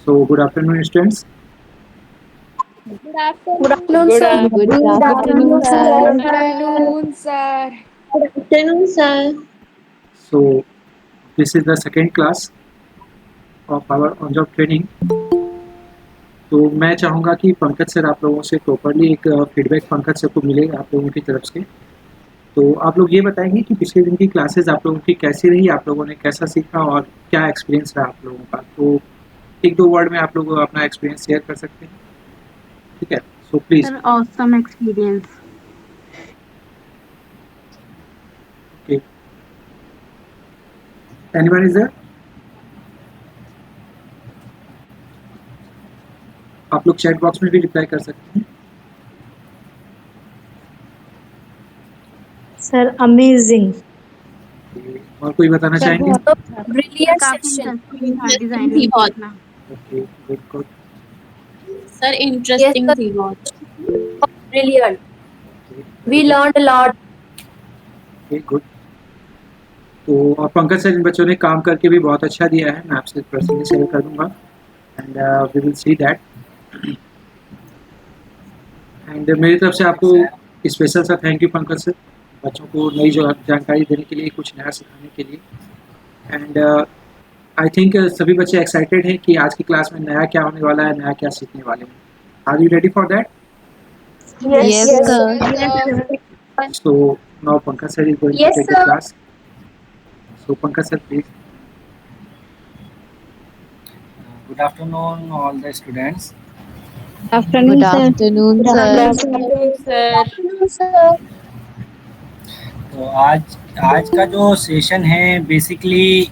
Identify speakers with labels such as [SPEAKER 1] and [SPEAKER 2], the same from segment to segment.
[SPEAKER 1] So, good afternoon, students.
[SPEAKER 2] Good
[SPEAKER 3] Good
[SPEAKER 2] afternoon.
[SPEAKER 3] afternoon, sir.
[SPEAKER 4] Good afternoon, sir.
[SPEAKER 2] Good afternoon, sir.
[SPEAKER 3] Good afternoon, sir.
[SPEAKER 1] So, this is the second class of our on-job training. तो मैं चाहूँगा कि Pankaj sir आप लोगों से properly एक feedback Pankaj sir को मिले आप लोगों की तरफ से। तो आप लोग ये बताएंगे कि पिछले दिन की क्लासेस आप लोगों की कैसी रही, आप लोगों ने कैसा सीखा और क्या एक्सपीरियंस रहा आप लोगों का। तो एक दो वर्ड में आप लोग अपना एक्सपीरियंस शेयर कर सकते हैं, ठीक है? So please.
[SPEAKER 4] Sir, awesome experience.
[SPEAKER 1] Okay, anyone is there? आप लोग चैट बॉक्स में भी रिप्लाई कर सकते हैं।
[SPEAKER 3] Sir, amazing.
[SPEAKER 1] और कोई बताना चाहेंगे?
[SPEAKER 3] Brilliant
[SPEAKER 4] काफी
[SPEAKER 3] session.
[SPEAKER 4] इंटरेस्टिंग था डिजाइनिंग सीखना।
[SPEAKER 1] Okay, good.
[SPEAKER 3] Sir, interesting थी बहुत. Brilliant. We learned a lot.
[SPEAKER 1] Okay, good. तो और पंकज सर इन बच्चों ने काम करके भी बहुत अच्छा दिया है, मैं आपसे पर्सनली शेयर कर दूंगा and we will see that. And मेरी तरफ से आपको स्पेशल सा थैंक यू पंकज सर, बच्चों को नई जो जानकारी देने के लिए, कुछ नया सिखाने के लिए। एंड आई थिंक सभी बच्चे एक्साइटेड हैं कि आज की क्लास में नया क्या होने वाला है, नया क्या सीखने वाले हैं। Are you ready for that?
[SPEAKER 4] Yes, sir.
[SPEAKER 1] So now Pankaj sir is going
[SPEAKER 3] Yes,
[SPEAKER 1] to take
[SPEAKER 3] sir.
[SPEAKER 1] the class. So Pankaj sir, please.
[SPEAKER 5] Good afternoon, all the students.
[SPEAKER 3] Afternoon,
[SPEAKER 4] Good
[SPEAKER 3] sir.
[SPEAKER 4] afternoon,
[SPEAKER 3] Good
[SPEAKER 4] sir.
[SPEAKER 3] afternoon,
[SPEAKER 2] sir.
[SPEAKER 3] afternoon, sir.
[SPEAKER 5] तो आज का जो session है basically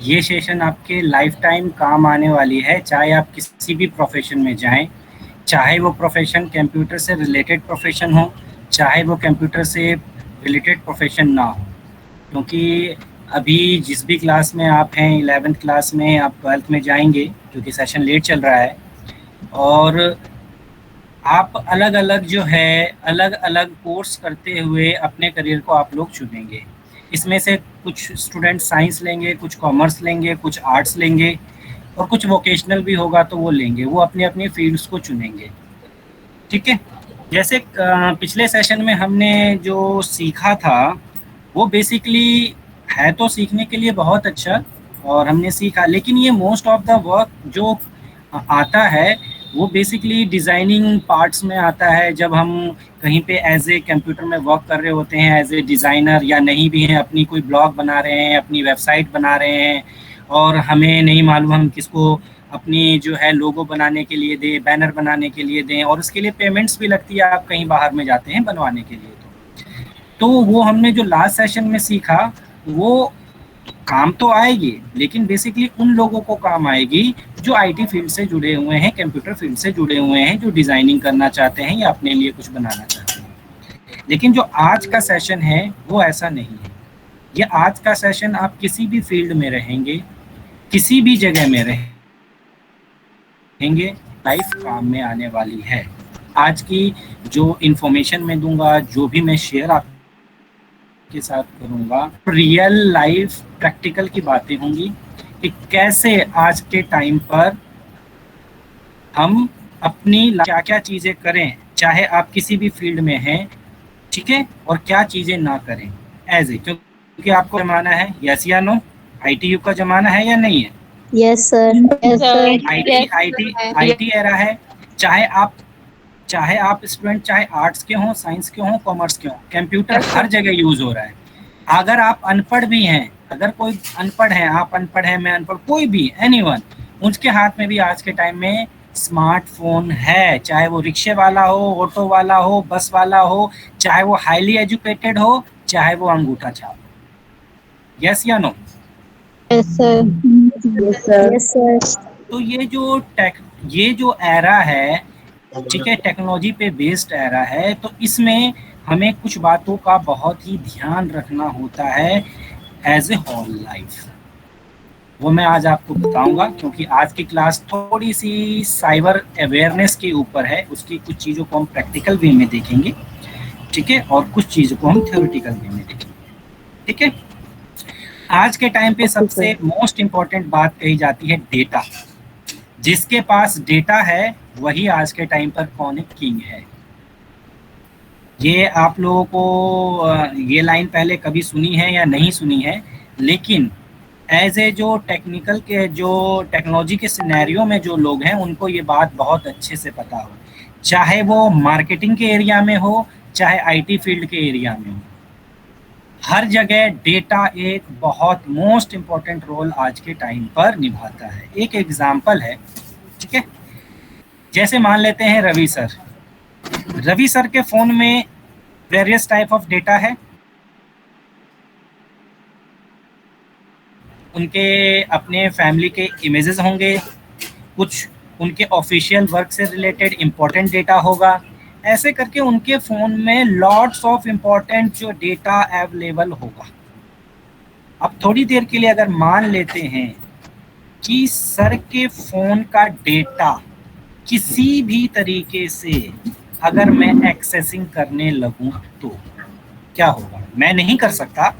[SPEAKER 5] ये session आपके life time काम आने वाली है, चाहे आप किसी भी प्रोफेशन में जाएं, चाहे वो प्रोफेशन कंप्यूटर से रिलेटेड प्रोफेशन हो, चाहे वो कंप्यूटर से रिलेटेड प्रोफेशन ना हो। क्योंकि अभी जिस भी क्लास में आप हैं, 11th क्लास में, आप 12th में जाएंगे क्योंकि सेशन लेट चल रहा है, और आप अलग अलग जो है अलग अलग कोर्स करते हुए अपने करियर को आप लोग चुनेंगे। इसमें से कुछ स्टूडेंट साइंस लेंगे, कुछ कॉमर्स लेंगे, कुछ आर्ट्स लेंगे, और कुछ वोकेशनल भी होगा तो वो लेंगे, वो अपनी अपनी फील्ड्स को चुनेंगे, ठीक है? जैसे पिछले सेशन में हमने जो सीखा था वो बेसिकली है तो सीखने के लिए बहुत अच्छा, और हमने सीखा, लेकिन ये मोस्ट ऑफ द वर्क जो आता है वो बेसिकली डिज़ाइनिंग पार्ट्स में आता है। जब हम कहीं पे एज ए कंप्यूटर में वर्क कर रहे होते हैं एज ए डिज़ाइनर, या नहीं भी हैं, अपनी कोई ब्लॉग बना रहे हैं, अपनी वेबसाइट बना रहे हैं, और हमें नहीं मालूम हम किसको अपनी जो है लोगो बनाने के लिए दें, बैनर बनाने के लिए दें, और उसके लिए पेमेंट्स भी लगती है, आप कहीं बाहर में जाते हैं बनवाने के लिए। तो वो हमने जो लास्ट सेशन में सीखा वो काम तो आएगी, लेकिन बेसिकली उन लोगों को काम आएगी जो आईटी फील्ड से जुड़े हुए हैं, कंप्यूटर फील्ड से जुड़े हुए हैं, जो डिज़ाइनिंग करना चाहते हैं या अपने लिए कुछ बनाना चाहते हैं। लेकिन जो आज का सेशन है वो ऐसा नहीं है। ये आज का सेशन आप किसी भी फील्ड में रहेंगे, किसी भी जगह में रहेंगे, लाइफ काम में आने वाली है। आज की जो इन्फॉर्मेशन मैं दूंगा, जो भी मैं शेयर आपके साथ करूंगा, रियल लाइफ प्रैक्टिकल की बातें होंगी कि कैसे आज के टाइम पर हम अपनी क्या क्या चीज़ें करें, चाहे आप किसी भी फील्ड में हैं, ठीक है, और क्या चीज़ें ना करें एज ए, क्योंकि आपको जमाना है, यस या नो, आईटी युग का जमाना है या नहीं है?
[SPEAKER 3] Yes, sir. Yes, sir.
[SPEAKER 5] IT era है। चाहे आप स्टूडेंट, चाहे आर्ट्स के हों, साइंस के हों, कॉमर्स के हों, कंप्यूटर हर जगह यूज़ हो रहा है। अगर आप अनपढ़ भी हैं, अगर कोई अनपढ़ है, आप अनपढ़ हैं, मैं अनपढ़, कोई भी एनीवन, उसके हाथ में भी आज के टाइम में स्मार्टफोन है, चाहे वो रिक्शे वाला हो, ऑटो वाला हो, बस वाला हो, चाहे वो हाईली एजुकेटेड हो, चाहे वो अंगूठा छाप। यस या no?
[SPEAKER 3] Yes, sir. Yes, sir. Yes, sir.
[SPEAKER 5] तो ये जो एरा है, ठीक है, टेक्नोलॉजी पे बेस्ड एरा है, तो इसमें हमें कुछ बातों का बहुत ही ध्यान रखना होता है एज ए होल लाइफ। वो मैं आज आपको बताऊंगा, क्योंकि आज की क्लास थोड़ी सी साइबर अवेयरनेस के ऊपर है। उसकी कुछ चीज़ों को हम प्रैक्टिकल वे में देखेंगे, ठीक है, और कुछ चीज़ों को हम थ्योरेटिकल वे में देखेंगे, ठीक है। आज के टाइम पे सबसे मोस्ट इम्पॉर्टेंट बात कही जाती है डेटा। जिसके पास डेटा है वही आज के टाइम पर कौन है, किंग है। ये आप लोगों को ये लाइन पहले कभी सुनी है या नहीं सुनी है, लेकिन एज ए जो टेक्निकल के जो टेक्नोलॉजी के सिनेरियो में जो लोग हैं उनको ये बात बहुत अच्छे से पता हो, चाहे वो मार्केटिंग के एरिया में हो चाहे आईटी फील्ड के एरिया में हो, हर जगह डेटा एक बहुत मोस्ट इम्पॉर्टेंट रोल आज के टाइम पर निभाता है। एक एग्जांपल है, ठीक है, जैसे मान लेते हैं रवि सर के फ़ोन में वेरियस टाइप ऑफ डेटा है, उनके अपने फैमिली के इमेजेस होंगे, कुछ उनके ऑफिशियल वर्क से रिलेटेड इम्पोर्टेंट डेटा होगा, ऐसे करके उनके फ़ोन में लॉट्स ऑफ इम्पोर्टेंट जो डेटा अवेलेबल होगा। अब थोड़ी देर के लिए अगर मान लेते हैं कि सर के फ़ोन का डेटा किसी भी तरीके से अगर मैं एक्सेसिंग करने लगूं तो क्या होगा। मैं नहीं कर सकता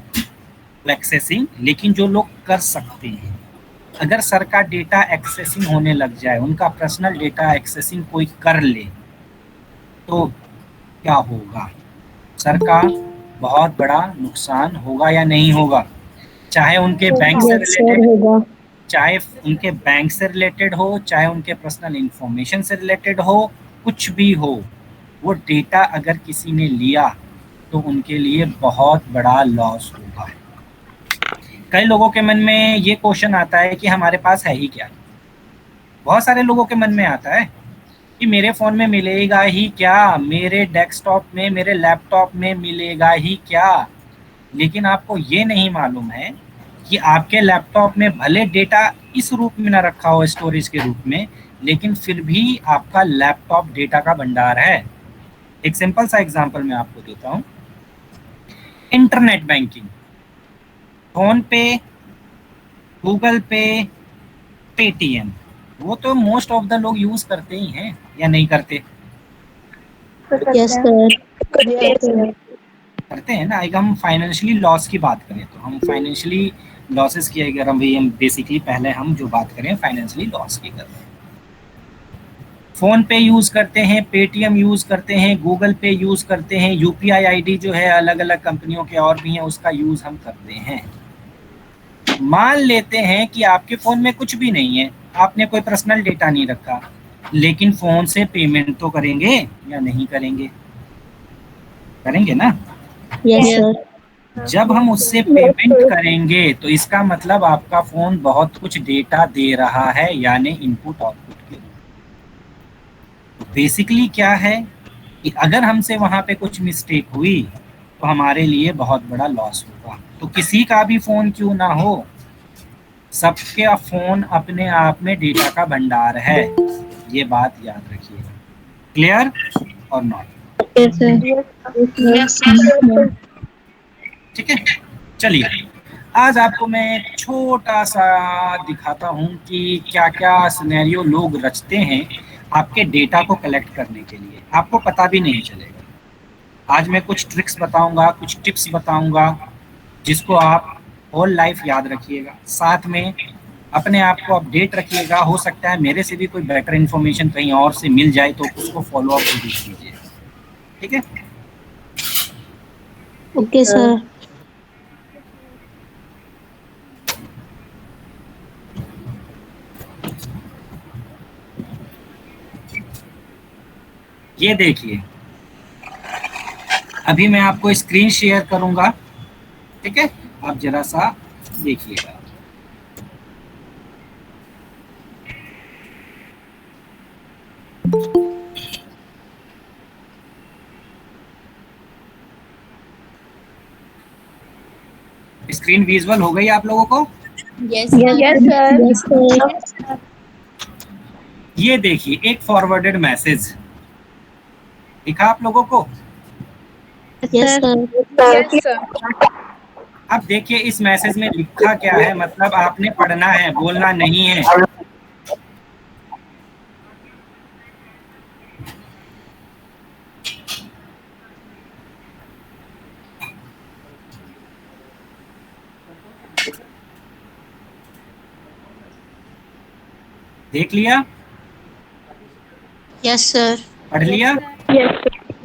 [SPEAKER 5] एक्सेसिंग, लेकिन जो लोग कर सकते हैं, अगर सर का डेटा एक्सेसिंग होने लग जाए, उनका पर्सनल डेटा एक्सेसिंग कोई कर ले तो क्या होगा। सर का बहुत बड़ा नुकसान होगा या नहीं होगा, चाहे उनके बैंक से रिलेटेड
[SPEAKER 3] होगा।
[SPEAKER 5] चाहे उनके बैंक से रिलेटेड हो, चाहे उनके पर्सनल इंफॉर्मेशन से रिलेटेड हो, कुछ भी हो, वो डेटा अगर किसी ने लिया तो उनके लिए बहुत बड़ा लॉस होगा। कई लोगों के मन में ये क्वेश्चन आता है कि हमारे पास है ही क्या। बहुत सारे लोगों के मन में आता है कि मेरे फ़ोन में मिलेगा ही क्या, मेरे डेस्कटॉप में, मेरे लैपटॉप में मिलेगा ही क्या। लेकिन आपको ये नहीं मालूम है कि आपके लैपटॉप में भले डेटा इस रूप में ना रखा हो स्टोरेज के रूप में, लेकिन फिर भी आपका लैपटॉप डेटा का भंडार है। एक सिंपल सा एग्जांपल मैं आपको देता हूँ। इंटरनेट बैंकिंग, फोन पे, गूगल पे, पेटीएम, वो तो मोस्ट ऑफ द लोग यूज करते ही हैं या नहीं करते।
[SPEAKER 3] Yes sir.
[SPEAKER 5] करते हैं ना। अगर हम फाइनेंशियली लॉस की बात करें तो हम फाइनेंशियली लॉसेस की अगर हम बेसिकली पहले हम जो बात करें फाइनेंशियली लॉस की कर रहे हैं। फ़ोन पे यूज़ करते हैं, पेटीएम यूज़ करते हैं, गूगल पे यूज़ करते हैं, यूपीआई आईडी जो है अलग अलग कंपनियों के और भी हैं उसका यूज़ हम करते हैं। मान लेते हैं कि आपके फ़ोन में कुछ भी नहीं है, आपने कोई पर्सनल डेटा नहीं रखा, लेकिन फ़ोन से पेमेंट तो करेंगे या नहीं करेंगे, करेंगे ना।
[SPEAKER 3] Yes sir.
[SPEAKER 5] जब हम उससे पेमेंट करेंगे तो इसका मतलब आपका फ़ोन बहुत कुछ डेटा दे रहा है, यानी इनपुट आउटपुट के रूप। बेसिकली क्या है कि अगर हमसे वहाँ पे कुछ मिस्टेक हुई तो हमारे लिए बहुत बड़ा लॉस होगा। तो किसी का भी फ़ोन क्यों ना हो, सबके फ़ोन अपने आप में डेटा का भंडार है, ये बात याद रखिएगा। क्लियर और नॉट? ठीक है, चलिए आज आपको मैं छोटा सा दिखाता हूँ कि क्या क्या सिनेरियो लोग रचते हैं आपके डेटा को कलेक्ट करने के लिए, आपको पता भी नहीं चलेगा। आज मैं कुछ ट्रिक्स बताऊंगा, कुछ टिप्स बताऊंगा जिसको आप होल लाइफ याद रखिएगा। साथ में अपने आप को अपडेट रखिएगा, हो सकता है मेरे से भी कोई बेटर इन्फॉर्मेशन कहीं और से मिल जाए तो उसको फॉलो अप जरूर कीजिए। ठीक है,
[SPEAKER 3] ओके सर।
[SPEAKER 5] ये देखिए अभी मैं आपको स्क्रीन शेयर करूंगा, ठीक है, आप जरा सा देखिएगा। स्क्रीन विजुअल हो गई आप लोगों को?
[SPEAKER 2] Yes
[SPEAKER 3] sir.
[SPEAKER 5] ये देखिए एक फॉरवर्डेड मैसेज दिखा आप लोगों को।
[SPEAKER 3] Yes sir.
[SPEAKER 5] अब देखिए इस मैसेज में लिखा क्या है, मतलब आपने पढ़ना है, बोलना नहीं है। देख लिया?
[SPEAKER 3] Yes sir.
[SPEAKER 5] पढ़ लिया?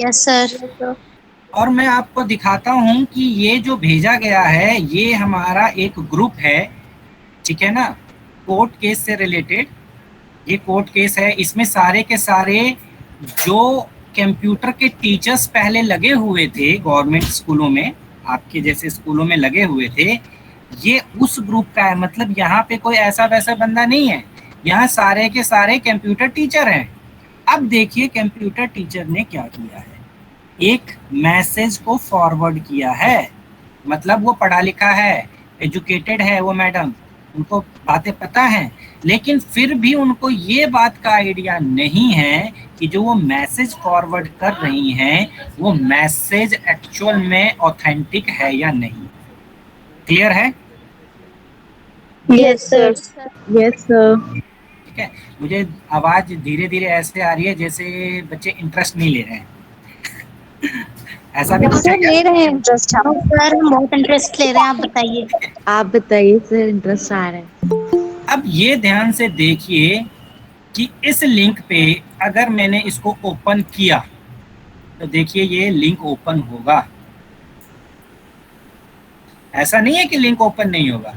[SPEAKER 3] Yes sir.
[SPEAKER 5] और मैं आपको दिखाता हूँ कि ये जो भेजा गया है ये हमारा एक ग्रुप है, ठीक है ना, कोर्ट केस से रिलेटेड। ये कोर्ट केस है, इसमें सारे के सारे जो कंप्यूटर के टीचर्स पहले लगे हुए थे गवर्नमेंट स्कूलों में, आपके जैसे स्कूलों में लगे हुए थे, ये उस ग्रुप का है। मतलब यहाँ पे कोई ऐसा वैसा बंदा नहीं है, यहाँ सारे के सारे कंप्यूटर टीचर हैं। अब देखिए कंप्यूटर टीचर ने क्या किया है, एक मैसेज को फॉरवर्ड किया है। मतलब वो पढ़ा लिखा है, एजुकेटेड है वो मैडम, उनको बातें पता हैं, लेकिन फिर भी उनको ये बात का आइडिया नहीं है कि जो वो मैसेज फॉरवर्ड कर रही हैं वो मैसेज एक्चुअल में ऑथेंटिक है या नहीं। क्लियर है?
[SPEAKER 3] Yes sir. Yes sir.
[SPEAKER 5] ठीक है, मुझे आवाज धीरे धीरे ऐसे आ रही है जैसे बच्चे इंटरेस्ट नहीं ले रहे हैं। ऐसा भी कुछ है क्या?
[SPEAKER 3] ले रहे हैं इंटरेस्ट सर, हम बहुत इंटरेस्ट ले रहे हैं। आप बताइए।
[SPEAKER 4] आप बताइए सर, इंटरेस्ट आ रहा है।
[SPEAKER 5] अब ये ध्यान से देखिए कि इस लिंक पे अगर मैंने इसको ओपन किया तो देखिए ये लिंक ओपन होगा। ऐसा नहीं है कि लिंक ओपन नहीं होगा,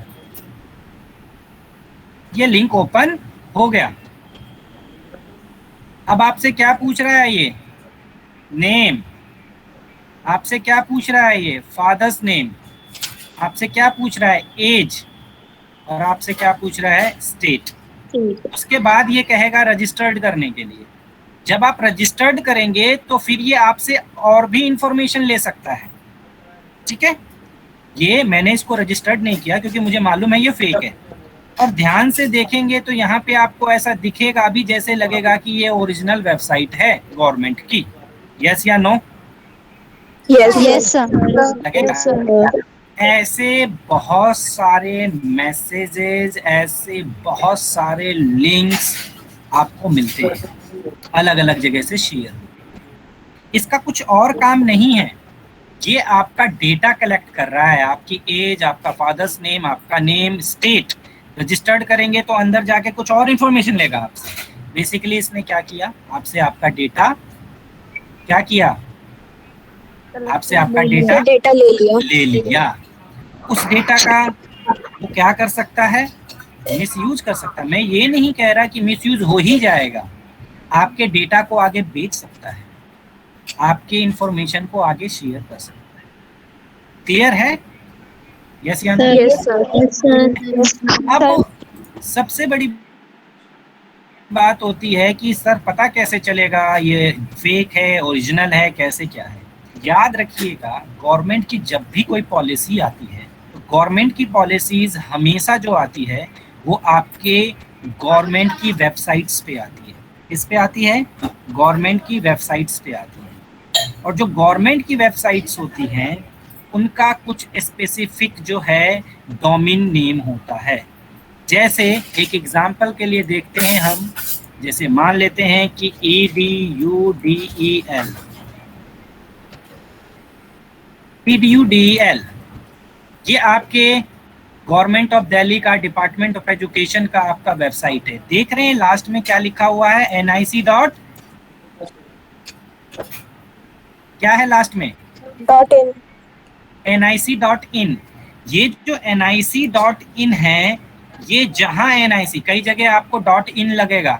[SPEAKER 5] ये लिंक ओपन हो गया। अब आपसे क्या पूछ रहा है ये? नेम। आपसे क्या पूछ रहा है ये? Father's name. आपसे क्या पूछ रहा है? एज। और आपसे क्या पूछ रहा है? स्टेट। उसके बाद ये कहेगा रजिस्टर्ड करने के लिए। जब आप रजिस्टर्ड करेंगे तो फिर ये आपसे और भी इंफॉर्मेशन ले सकता है, ठीक है। ये मैंने इसको रजिस्टर्ड नहीं किया क्योंकि मुझे मालूम है ये फेक है। और ध्यान से देखेंगे तो यहाँ पे आपको ऐसा दिखेगा भी जैसे लगेगा कि ये ओरिजिनल वेबसाइट है गवर्नमेंट की। यस या नो?
[SPEAKER 3] Yes sir.
[SPEAKER 5] लगेगा। ऐसे बहुत सारे मैसेजेस, ऐसे बहुत सारे लिंक्स आपको मिलते हैं अलग अलग जगह से शेयर। इसका कुछ और काम नहीं है, ये आपका डेटा कलेक्ट कर रहा है, आपकी एज, आपका फादर्स नेम, आपका नेम, स्टेट। रजिस्टर्ड करेंगे तो अंदर जाके कुछ और इन्फॉर्मेशन लेगा आपसे। बेसिकली इसने क्या किया, आपसे आपका डेटा क्या किया, आपसे आपका डेटा ले लिया। उस डेटा का वो क्या कर सकता है? मिसयूज कर सकता है। मैं ये नहीं कह रहा कि मिसयूज हो ही जाएगा, आपके डेटा को आगे बेच सकता है, आपके इंफॉर्मेशन को आगे शेयर कर सकता है। क्लियर है? यस या नो?
[SPEAKER 3] Yes sir.
[SPEAKER 5] अब सबसे बड़ी बात होती है कि सर पता कैसे चलेगा ये फेक है ओरिजिनल है, कैसे क्या है? याद रखिएगा, गवर्नमेंट की जब भी कोई पॉलिसी आती है तो गवर्नमेंट की पॉलिसीज हमेशा जो आती है वो आपके गवर्नमेंट की वेबसाइट्स पे आती है। किस पे आती है? गवर्नमेंट की वेबसाइट्स पे आती है। और जो गवर्नमेंट की वेबसाइट्स होती हैं उनका कुछ स्पेसिफिक जो है डोमेन नेम होता है। जैसे एक एग्जाम्पल के लिए देखते हैं हम, जैसे मान लेते हैं कि EDUDEL, PDUDEL, ये आपके गवर्नमेंट ऑफ दिल्ली का डिपार्टमेंट ऑफ एजुकेशन का आपका वेबसाइट है। देख रहे हैं लास्ट में क्या लिखा हुआ है? NIC डॉट, क्या है लास्ट में? NIC.in। ये जो NIC.in है, ये जहां NIC, कई जगह आपको .in लगेगा,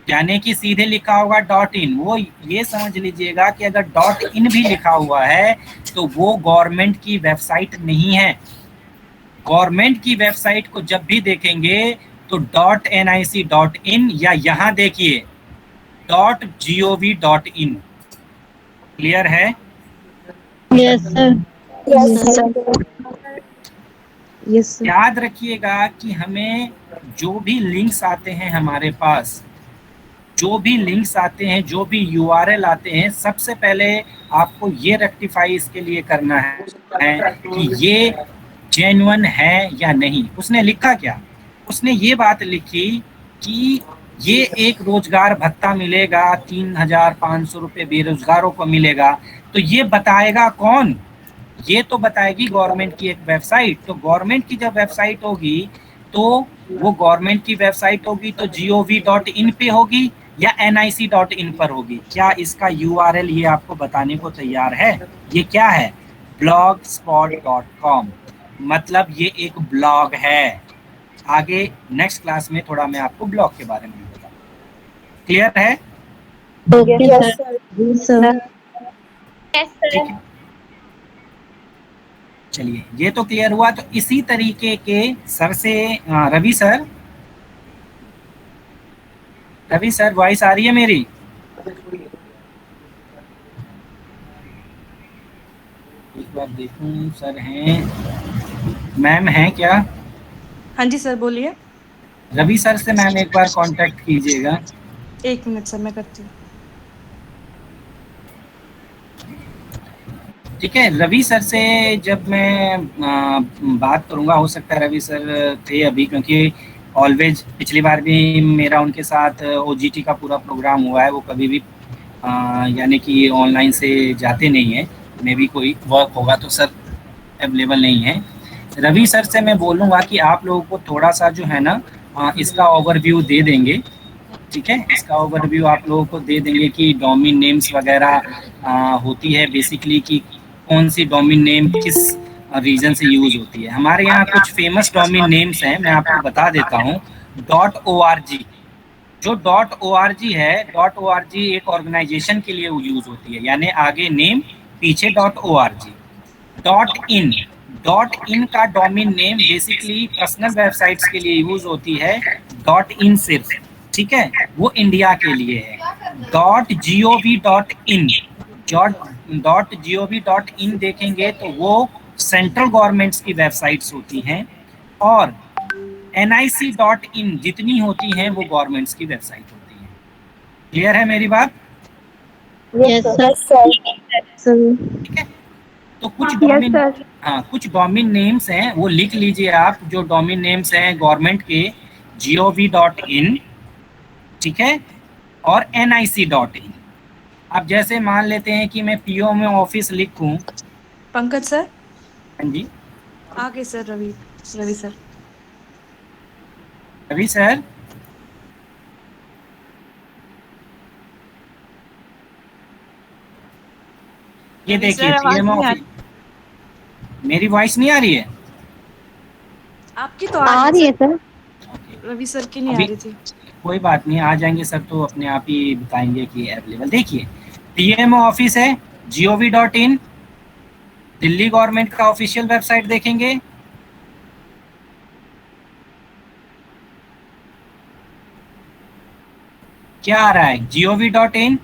[SPEAKER 5] यानी कि सीधे लिखा होगा .in, वो ये समझ लीजिएगा कि अगर .in भी लिखा हुआ है तो वो गवर्नमेंट की वेबसाइट नहीं है। गवर्नमेंट की वेबसाइट को जब भी देखेंगे तो .nic.in या यहाँ देखिए .gov.in। क्लियर है?
[SPEAKER 3] Yes sir.
[SPEAKER 4] Yes sir.
[SPEAKER 5] याद रखिएगा कि हमें जो भी लिंक्स आते हैं हमारे पास, जो भी लिंक्स आते हैं, जो भी URL आते हैं, सबसे पहले आपको ये रेक्टिफाई इसके लिए करना है कि ये जेन्युइन है या नहीं। उसने लिखा क्या? उसने ये बात लिखी कि ये एक रोजगार भत्ता मिलेगा, 3,500 रुपये बेरोजगारों को मिलेगा। तो ये बताएगा कौन? ये तो बताएगी गवर्नमेंट की एक वेबसाइट। तो गवर्नमेंट की जब वेबसाइट होगी तो वो गवर्नमेंट की वेबसाइट होगी तो gov.in पे होगी, या nic.in पर होगी। क्या इसका URL ये आपको बताने को तैयार है? ये क्या है? blogspot.com, मतलब ये एक ब्लॉग है। आगे नेक्स्ट क्लास में थोड़ा मैं आपको ब्लॉग के बारे में बताऊँ। क्लियर है?
[SPEAKER 3] Okay sir. जी सर।
[SPEAKER 5] ठीक है, चलिए ये तो क्लियर हुआ। तो इसी तरीके के सर से रवि सर वॉइस आ रही है मेरी? एक बार देखूं, सर हैं, मैम हैं क्या?
[SPEAKER 6] हाँ जी सर बोलिए।
[SPEAKER 5] रवि सर से मैम एक बार कांटेक्ट कीजिएगा।
[SPEAKER 6] 1 मिनट सर मैं करती हूँ।
[SPEAKER 5] ठीक है, रवि सर से जब मैं बात करूंगा, हो सकता है रवि सर थे अभी, क्योंकि ऑलवेज पिछली बार भी मेरा उनके साथ OGT का पूरा प्रोग्राम हुआ है। वो कभी भी यानी कि ऑनलाइन से जाते नहीं हैं। मे भी कोई वर्क होगा तो सर अवेलेबल नहीं है। रवि सर से मैं बोलूँगा कि आप लोगों को थोड़ा सा जो है ना इसका ओवरव्यू दे देंगे। ठीक है, इसका ओवरव्यू आप लोगों को दे देंगे कि डोमेन नेम्स वगैरह होती है बेसिकली, कि कौन सी डोमेन नेम किस रीजन से यूज़ होती है। हमारे यहाँ कुछ फेमस डोमेन नेम्स हैं, मैं आपको बता देता हूँ। .org, जो .org है, .org एक ऑर्गेनाइजेशन के लिए यूज़ होती है, यानी आगे नेम पीछे .org। .in का domain name basically personal websites के लिए यूज़ होती है। .in सिर्फ, ठीक है, वो इंडिया के लिए है। .gov.in देखेंगे तो वो सेंट्रल गवर्नमेंट्स की वेबसाइट्स होती हैं, और nic.in जितनी होती हैं वो गवर्नमेंट्स की वेबसाइट होती हैं। क्लियर है मेरी बात?
[SPEAKER 3] Yes sir.
[SPEAKER 5] ठीक है, तो कुछ डोमेन नेम्स हैं, वो लिख लीजिए आप। जो डोमेन नेम्स हैं गवर्नमेंट के, gov.in, ठीक है, और nic.in। अब जैसे मान लेते हैं कि मैं PO में ऑफिस लिखूं।
[SPEAKER 6] पंकज सर।
[SPEAKER 5] हाँ जी,
[SPEAKER 6] आगे sir Ravi sir.
[SPEAKER 5] Ravi sir, ये देखिए PO ऑफिस। मेरी वॉइस नहीं आ रही है?
[SPEAKER 6] आपकी तो
[SPEAKER 3] आ रही है सर।
[SPEAKER 6] रवि सर की नहीं आ रही थी।
[SPEAKER 5] कोई बात नहीं, आ जाएंगे सर तो अपने आप ही बताएंगे कि अवेलेबल। देखिए PMO ऑफिस है, gov.in, दिल्ली गवर्नमेंट का ऑफिशियल वेबसाइट देखेंगे। क्या आ रहा है? gov.in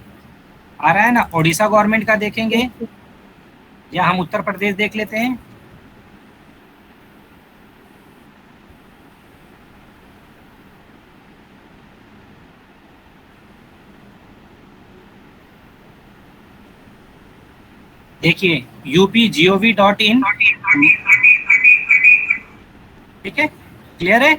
[SPEAKER 5] आ रहा है ना। ओडिशा गवर्नमेंट का देखेंगे, या हम उत्तर प्रदेश देख लेते हैं। देखिए यूपी gov.in, ठीक है, क्लियर है।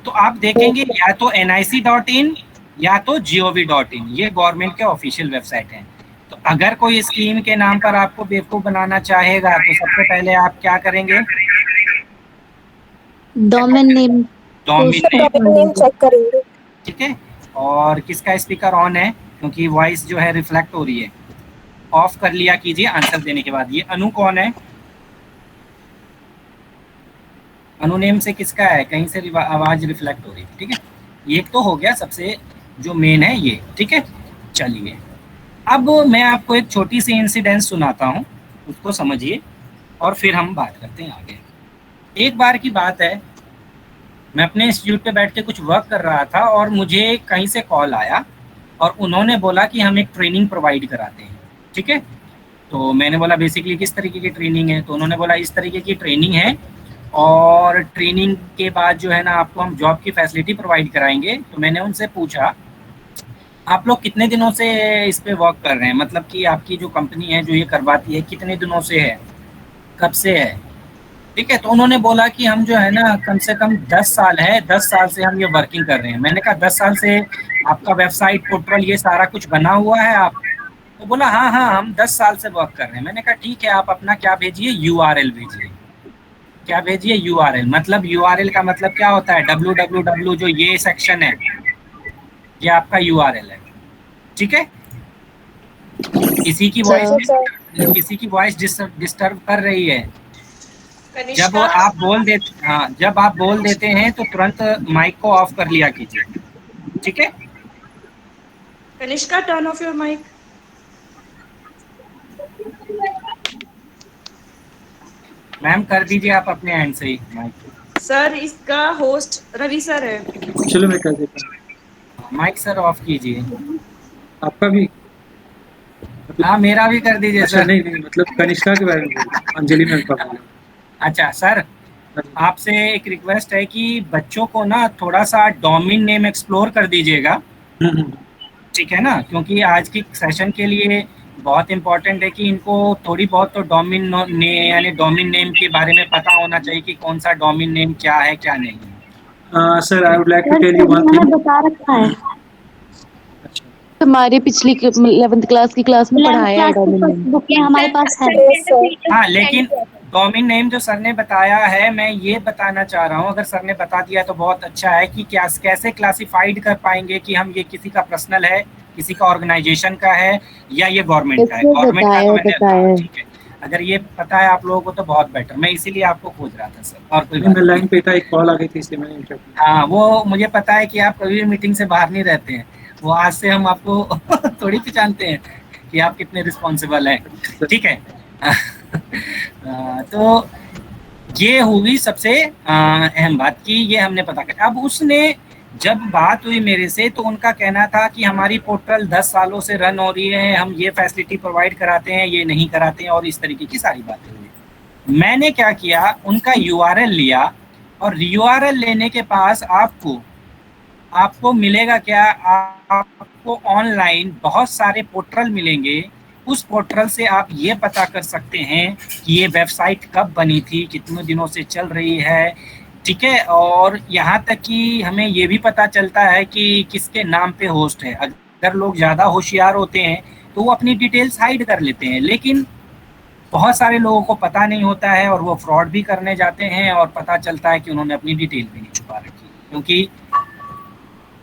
[SPEAKER 5] तो आप देखेंगे या तो nic.in या तो gov.in, ये गवर्नमेंट के ऑफिशियल वेबसाइट हैं। तो अगर कोई स्कीम के नाम पर आपको बेवकूफ बनाना चाहेगा तो सबसे पहले आप क्या करेंगे?
[SPEAKER 3] डोमेन नेम
[SPEAKER 2] चेक करेंगे।
[SPEAKER 5] ठीक है, और किसका स्पीकर ऑन है? क्योंकि वॉइस जो है रिफ्लेक्ट हो रही है। ऑफ कर लिया कीजिए आंसर देने के बाद। ये अनु कौन है? अनु नेम से किसका है? कहीं से आवाज रिफ्लेक्ट हो रही है। ठीक है, ये तो हो गया सबसे जो मेन है ये। ठीक है, चलिए अब मैं आपको एक छोटी सी इंसिडेंट सुनाता हूँ, उसको समझिए और फिर हम बात करते हैं आगे। एक बार की बात है, मैं अपने इंस्टीट्यूट पे बैठ के कुछ वर्क कर रहा था और मुझे कहीं से कॉल आया और उन्होंने बोला कि हम एक ट्रेनिंग प्रोवाइड कराते हैं। ठीक है, तो मैंने बोला बेसिकली किस तरीके की ट्रेनिंग है? तो उन्होंने बोला इस तरीके की ट्रेनिंग है और ट्रेनिंग के बाद जो है ना आपको हम जॉब की फैसिलिटी प्रोवाइड कराएंगे। तो मैंने उनसे पूछा आप लोग कितने दिनों से इस पे वर्क कर रहे हैं, मतलब कि आपकी जो कंपनी है जो ये करवाती है कितने दिनों से है, कब से है? ठीक है, तो उन्होंने बोला कि हम जो है ना कम से कम 10 साल है, 10 साल से हम ये वर्किंग कर रहे हैं। मैंने कहा 10 साल से आपका वेबसाइट पोर्टल ये सारा कुछ बना हुआ है आप? तो बोला हाँ हाँ हम 10 साल से वर्क कर रहे हैं। मैंने कहा ठीक है, आप अपना क्या भेजिए, URL भेजिए। क्या भेजिए? URL। मतलब URL का मतलब क्या होता है? www, जो ये सेक्शन है ये आपका URL है। ठीक है, किसी की वॉइस डिस्टर्ब कर रही है। जब आप बोल देते हैं तो तुरंत माइक को ऑफ कर लिया कीजिए, ठीक है।
[SPEAKER 6] Kanishka, turn off your mike.
[SPEAKER 5] Ma'am कर दीजिए आप अपने एंड से ही माइक।
[SPEAKER 6] सर, इसका होस्ट रवि सर है।
[SPEAKER 1] चलो मैं कर देता हूँ।
[SPEAKER 5] माइक सर ऑफ कीजिए।
[SPEAKER 1] आपका भी?
[SPEAKER 5] हाँ, मेरा भी कर दीजिए
[SPEAKER 1] अच्छा,
[SPEAKER 5] सर।
[SPEAKER 1] नहीं मतलब कनिष्का के बारे में बोल रहा हूँ, अंजलि मैम का बोल रहा हूँ।
[SPEAKER 5] अच्छा सर, आपसे एक रिक्वेस्ट है कि बच्चों को ना थोड़ा सा डोमेन नेम एक्सप्लोर कर दीजिएगा, ठीक है ना, क्योंकि आज की सेशन के लिए बहुत इम्पोर्टेंट है कि इनको थोड़ी बहुत तो डोमेन नेम के बारे में पता होना चाहिए कि कौन सा डोमेन नेम क्या है क्या नहीं।
[SPEAKER 1] Sir I would like to tell you one thing.
[SPEAKER 3] बता रखा है
[SPEAKER 1] अच्छा,
[SPEAKER 4] हमारी पिछली 11th क्लास की क्लास में पढ़ाया है डोमेन नेम।
[SPEAKER 3] बुकें हमारे पास है।
[SPEAKER 5] हाँ, लेकिन डोमेन नेम जो सर ने बताया है, मैं ये बताना चाह रहा हूँ, अगर सर ने बता दिया तो बहुत अच्छा है कि क्या कैसे क्लासिफाइड कर पाएंगे कि हम ये किसी का पर्सनल है, किसी का ऑर्गेनाइजेशन का है, या ये गवर्नमेंट का है। गवर्नमेंट का तो मैंने, ठीक है, अगर ये पता है आप लोगों को तो बहुत बेटर। मैं इसीलिए आपको खोज रहा था सर, और कोई
[SPEAKER 1] मैं लाइन पे था, एक कॉल आ गई थी इसलिए मैंने इंटरप्ट।
[SPEAKER 5] हाँ, वो मुझे पता है कि आप कभी भी मीटिंग से बाहर नहीं रहते हैं। वो आज से हम आपको थोड़ी पहचानते हैं कि आप कितने रिस्पॉन्सिबल हैं, ठीक है। तो ये हुई सबसे अहम बात की ये हमने पता कर। अब उसने जब बात हुई मेरे से तो उनका कहना था कि हमारी पोर्टल 10 सालों से रन हो रही है, हम ये फैसिलिटी प्रोवाइड कराते हैं, ये नहीं कराते हैं, और इस तरीके की सारी बातें हुई। मैंने क्या किया, उनका यूआरएल लिया, और यूआरएल लेने के पास आपको मिलेगा क्या, आपको ऑनलाइन बहुत सारे पोर्टल मिलेंगे। उस पोर्टल से आप ये पता कर सकते हैं कि ये वेबसाइट कब बनी थी, कितने दिनों से चल रही है, ठीक है। और यहाँ तक कि हमें ये भी पता चलता है कि किसके नाम पे होस्ट है। अगर लोग ज़्यादा होशियार होते हैं तो वो अपनी डिटेल्स हाइड कर लेते हैं, लेकिन बहुत सारे लोगों को पता नहीं होता है और वो फ्रॉड भी करने जाते हैं, और पता चलता है कि उन्होंने अपनी डिटेल भी नहीं छुपा रखी, क्योंकि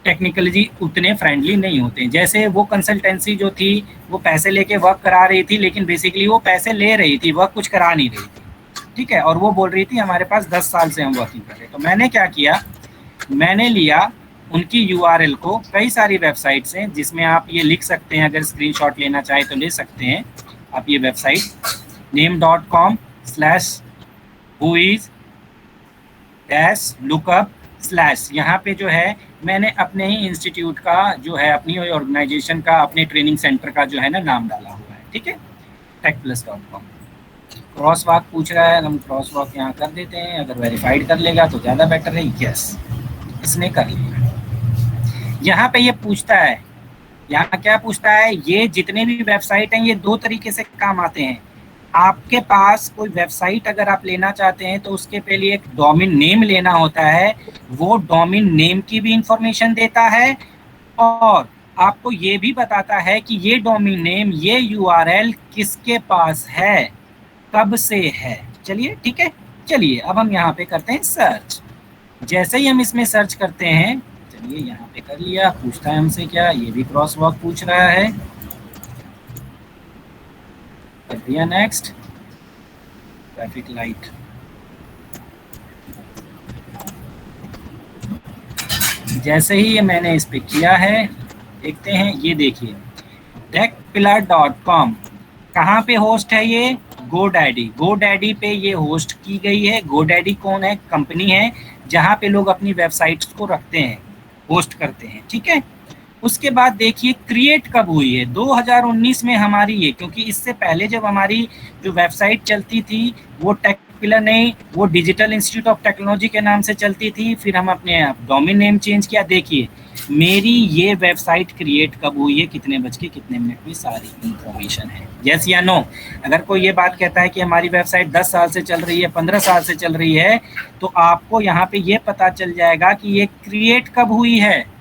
[SPEAKER 5] टेक्निकली उतने फ्रेंडली नहीं होते। जैसे वो कंसल्टेंसी जो थी वो पैसे लेके वर्क करा रही थी, लेकिन बेसिकली वो पैसे ले रही थी, वर्क कुछ करा नहीं रही थी, ठीक है। और वो बोल रही थी हमारे पास 10 साल से हम वर्किंग कर रहे हैं। तो मैंने क्या किया, मैंने लिया उनकी यूआरएल को, कई सारी वेबसाइट्स हैं जिसमें आप ये लिख सकते हैं, अगर स्क्रीनशॉट लेना चाहे तो ले सकते हैं आप। ये वेबसाइट name.com/whois -lookup/ यहाँ पे जो है मैंने अपने ही इंस्टीट्यूट का जो है, अपनी ऑर्गेनाइजेशन का, अपने ट्रेनिंग सेंटर का जो है ना नाम डाला हुआ है, ठीक है, techplus.com। क्रॉस वॉक पूछ रहा है, हम क्रॉस वॉक यहाँ कर देते हैं, अगर वेरीफाइड कर लेगा तो ज़्यादा बेटर है। यस, इसने कर लिया। यहाँ पे ये पूछता है, यहाँ क्या पूछता है, ये जितने भी वेबसाइट हैं ये 2 तरीके से काम आते हैं। आपके पास कोई वेबसाइट अगर आप लेना चाहते हैं तो उसके पहले एक डोमेन नेम लेना होता है, वो डोमेन नेम की भी इंफॉर्मेशन देता है, और आपको ये भी बताता है कि ये डोमेन नेम, ये यूआरएल किसके पास है, कब से है। चलिए, ठीक है, चलिए अब हम यहाँ पे करते हैं सर्च। जैसे ही हम इसमें सर्च करते हैं, चलिए यहाँ पे कर लिया, पूछता है हमसे क्या, ये भी क्रॉस वॉक पूछ रहा है, कर दिया नेक्स्ट। ट्रैफिक लाइट, जैसे ही ये मैंने इस पे किया है, देखते हैं, ये देखिए techpillar.com कहाँ पे होस्ट है ये, GoDaddy पे ये होस्ट की गई है। GoDaddy कौन है, कंपनी है जहाँ पे लोग अपनी वेबसाइट्स को रखते हैं, होस्ट करते हैं, ठीक है। उसके बाद देखिए क्रिएट कब हुई है, 2019 में हमारी ये, क्योंकि इससे पहले जब हमारी जो वेबसाइट चलती थी वो टेकपिलर नहीं, वो डिजिटल इंस्टीट्यूट ऑफ टेक्नोलॉजी के नाम से चलती थी, फिर हम अपने डोमेन नेम चेंज किया। देखिए मेरी ये वेबसाइट क्रिएट कब हुई है, कितने बज के कितने मिनट में, सारी इंफॉर्मेशन है। यस या नो? अगर कोई ये बात कहता है कि हमारी वेबसाइट 10 साल से चल रही है, 15 साल से चल रही है, तो आपको यहाँ पे ये पता चल जाएगा कि ये क्रिएट कब हुई है।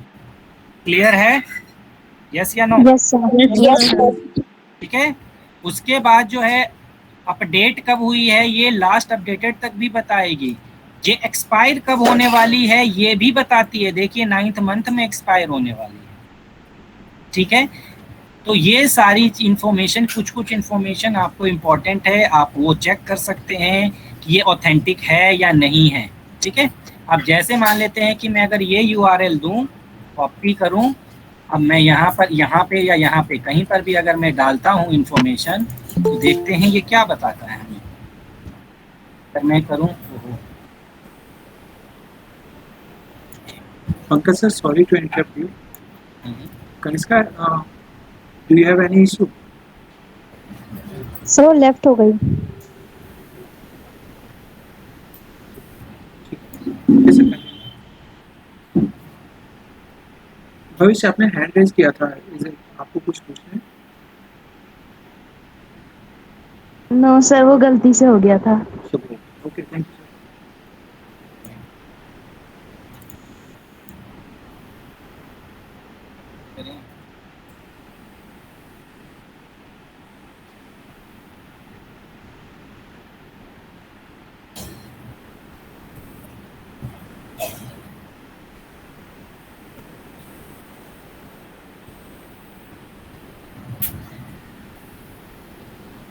[SPEAKER 5] क्लियर है? यस या नो?
[SPEAKER 3] Yes sir.
[SPEAKER 5] ठीक है। उसके बाद जो है अपडेट कब हुई है, ये लास्ट अपडेटेड तक भी बताएगी। ये एक्सपायर कब होने वाली है ये भी बताती है। देखिए 9th मंथ में एक्सपायर होने वाली है, ठीक है। तो ये सारी इन्फॉर्मेशन, कुछ इन्फॉर्मेशन आपको इम्पोर्टेंट है, आप वो चेक कर सकते हैं कि ये ऑथेंटिक है या नहीं है। ठीक है, अब जैसे मान लेते हैं कि मैं अगर ये URL दूं, कॉपी करूं, अब मैं यहाँ पे या यहाँ पे कहीं पर भी अगर मैं डालता हूँ इन्फॉर्मेशन, तो देखते हैं ये क्या बताता है हमें। अगर मैं करूँ,
[SPEAKER 1] Pankaj sir, sorry to interrupt you. Kanishka, do you have any issue?
[SPEAKER 2] Sir वो लेफ्ट हो गई।
[SPEAKER 1] Yes, sir. भविष्य आपने हैंड रेज किया था, आपको कुछ पूछना है?
[SPEAKER 3] नो सर, वो गलती से हो गया था।
[SPEAKER 1] Okay, thank you.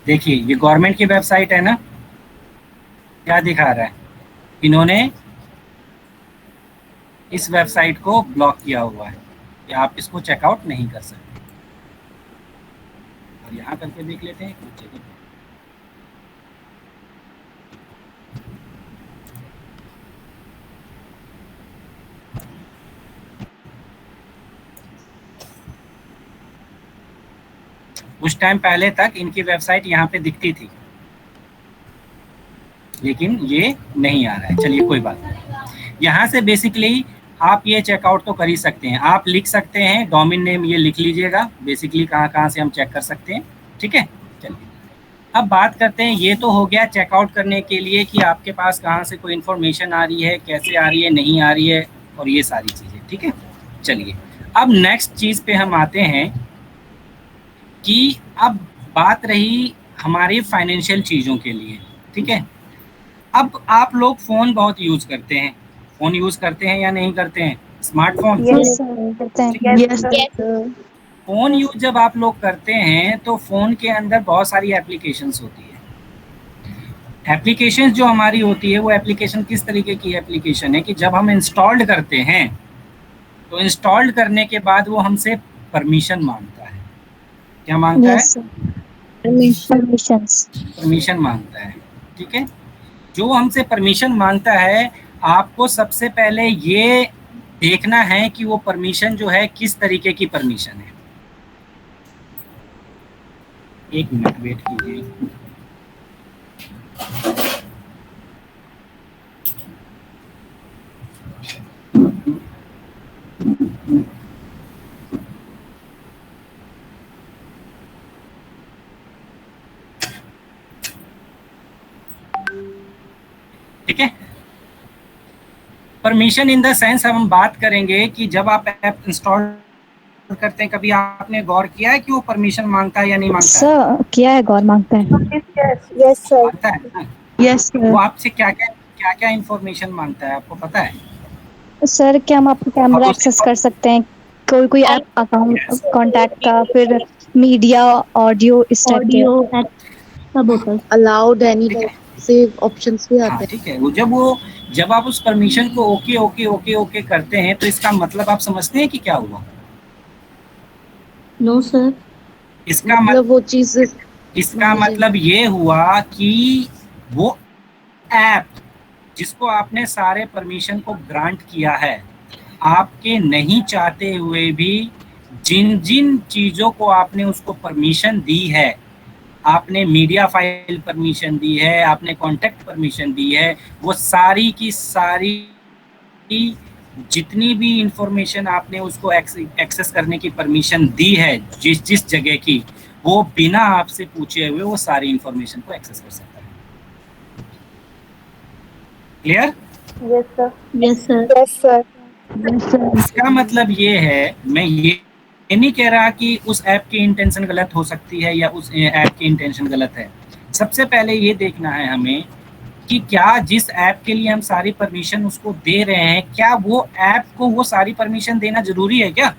[SPEAKER 5] देखिए ये गवर्नमेंट की वेबसाइट है ना, क्या दिखा रहा है, इन्होंने इस वेबसाइट को ब्लॉक किया हुआ है कि आप इसको चेकआउट नहीं कर सकते। और यहाँ करके देख लेते हैं कुछ जगह। कुछ टाइम पहले तक इनकी वेबसाइट यहाँ पे दिखती थी, लेकिन ये नहीं आ रहा है। चलिए कोई बात नहीं, यहाँ से बेसिकली आप ये चेकआउट तो कर ही सकते हैं। आप लिख सकते हैं डोमेन नेम, ये लिख लीजिएगा बेसिकली कहाँ से हम चेक कर सकते हैं। ठीक है, चलिए अब बात करते हैं। ये तो हो गया चेकआउट करने के लिए कि आपके पास कहाँ से कोई इन्फॉर्मेशन आ रही है, कैसे आ रही है, नहीं आ रही है, और ये सारी चीज़ें। ठीक है, चलिए अब नेक्स्ट चीज़ पे हम आते हैं कि अब बात रही हमारी फाइनेंशियल चीज़ों के लिए। ठीक है, अब आप लोग फ़ोन बहुत यूज़ करते हैं, फ़ोन यूज़ करते हैं या नहीं करते हैं? स्मार्टफोन।
[SPEAKER 2] यस सर, करते हैं।
[SPEAKER 3] Yes sir.
[SPEAKER 5] फ़ोन यूज़ जब आप लोग करते हैं तो फ़ोन के अंदर बहुत सारी एप्लीकेशंस होती है। एप्लीकेशंस जो हमारी होती है वो एप्लीकेशन किस तरीके की एप्लीकेशन है कि जब हम इंस्टॉल्ड करते हैं तो इंस्टॉल्ड करने के बाद वो हमसे परमिशन मांगता है। क्या मांगता है?
[SPEAKER 2] यस सर,
[SPEAKER 5] परमिशन मांगता है। ठीक है, जो हमसे परमिशन मांगता है, आपको सबसे पहले ये देखना है कि वो परमिशन जो है किस तरीके की परमिशन है। एक मिनट वेट कीजिए। ठीक है, परमिशन इन द सेंस हम बात करेंगे कि जब आप ऐप इंस्टॉल करते हैं, कभी आपने गौर किया है कि वो परमिशन मांगता है या नहीं मांगता है?
[SPEAKER 2] सर किया है, गौर मांगता है। यस सर,
[SPEAKER 5] मांगता है ना?
[SPEAKER 3] Yes sir.
[SPEAKER 5] वो आपसे क्या क्या इंफॉर्मेशन मांगता है, आपको पता है?
[SPEAKER 2] सर क्या हम आपका कैमरा एक्सेस कर सकते हैं, कोई ऐप अकाउंट, कॉन्टैक्ट का, फिर मीडिया, ऑडियो, इस टाइप के।
[SPEAKER 3] ऑडियो सब होता है। अलाउड एनी से ऑप्शंस भी आते हैं।
[SPEAKER 5] ठीक है, जब आप उस परमिशन को ओके करते हैं तो इसका मतलब आप समझते हैं कि क्या हुआ?
[SPEAKER 3] नो सर,
[SPEAKER 5] इसका
[SPEAKER 3] मतलब वो चीज,
[SPEAKER 5] इसका मतलब ये हुआ कि वो ऐप जिसको आपने सारे परमिशन को ग्रांट किया है, आपके नहीं चाहते हुए भी जिन जिन चीज़ों को आपने उसको परमिशन दी है, आपने मीडिया फाइल परमिशन दी है, आपने कॉन्टैक्ट परमिशन दी है, वो सारी की सारी जितनी भी इंफॉर्मेशन आपने उसको एक्सेस करने की परमिशन दी है, जिस जगह की, वो बिना आपसे पूछे हुए वो सारी इंफॉर्मेशन को एक्सेस कर सकता है। Clear?
[SPEAKER 2] Yes sir,
[SPEAKER 3] yes sir,
[SPEAKER 2] yes sir.
[SPEAKER 5] इसका मतलब ये है, मैं ये नहीं कह रहा कि उस ऐप की इंटेंशन गलत हो सकती है या उस ऐप की इंटेंशन गलत है। सबसे पहले ये देखना है हमें कि क्या जिस ऐप के लिए हम सारी परमिशन उसको दे रहे हैं, क्या वो ऐप को वो सारी परमिशन देना जरूरी है क्या?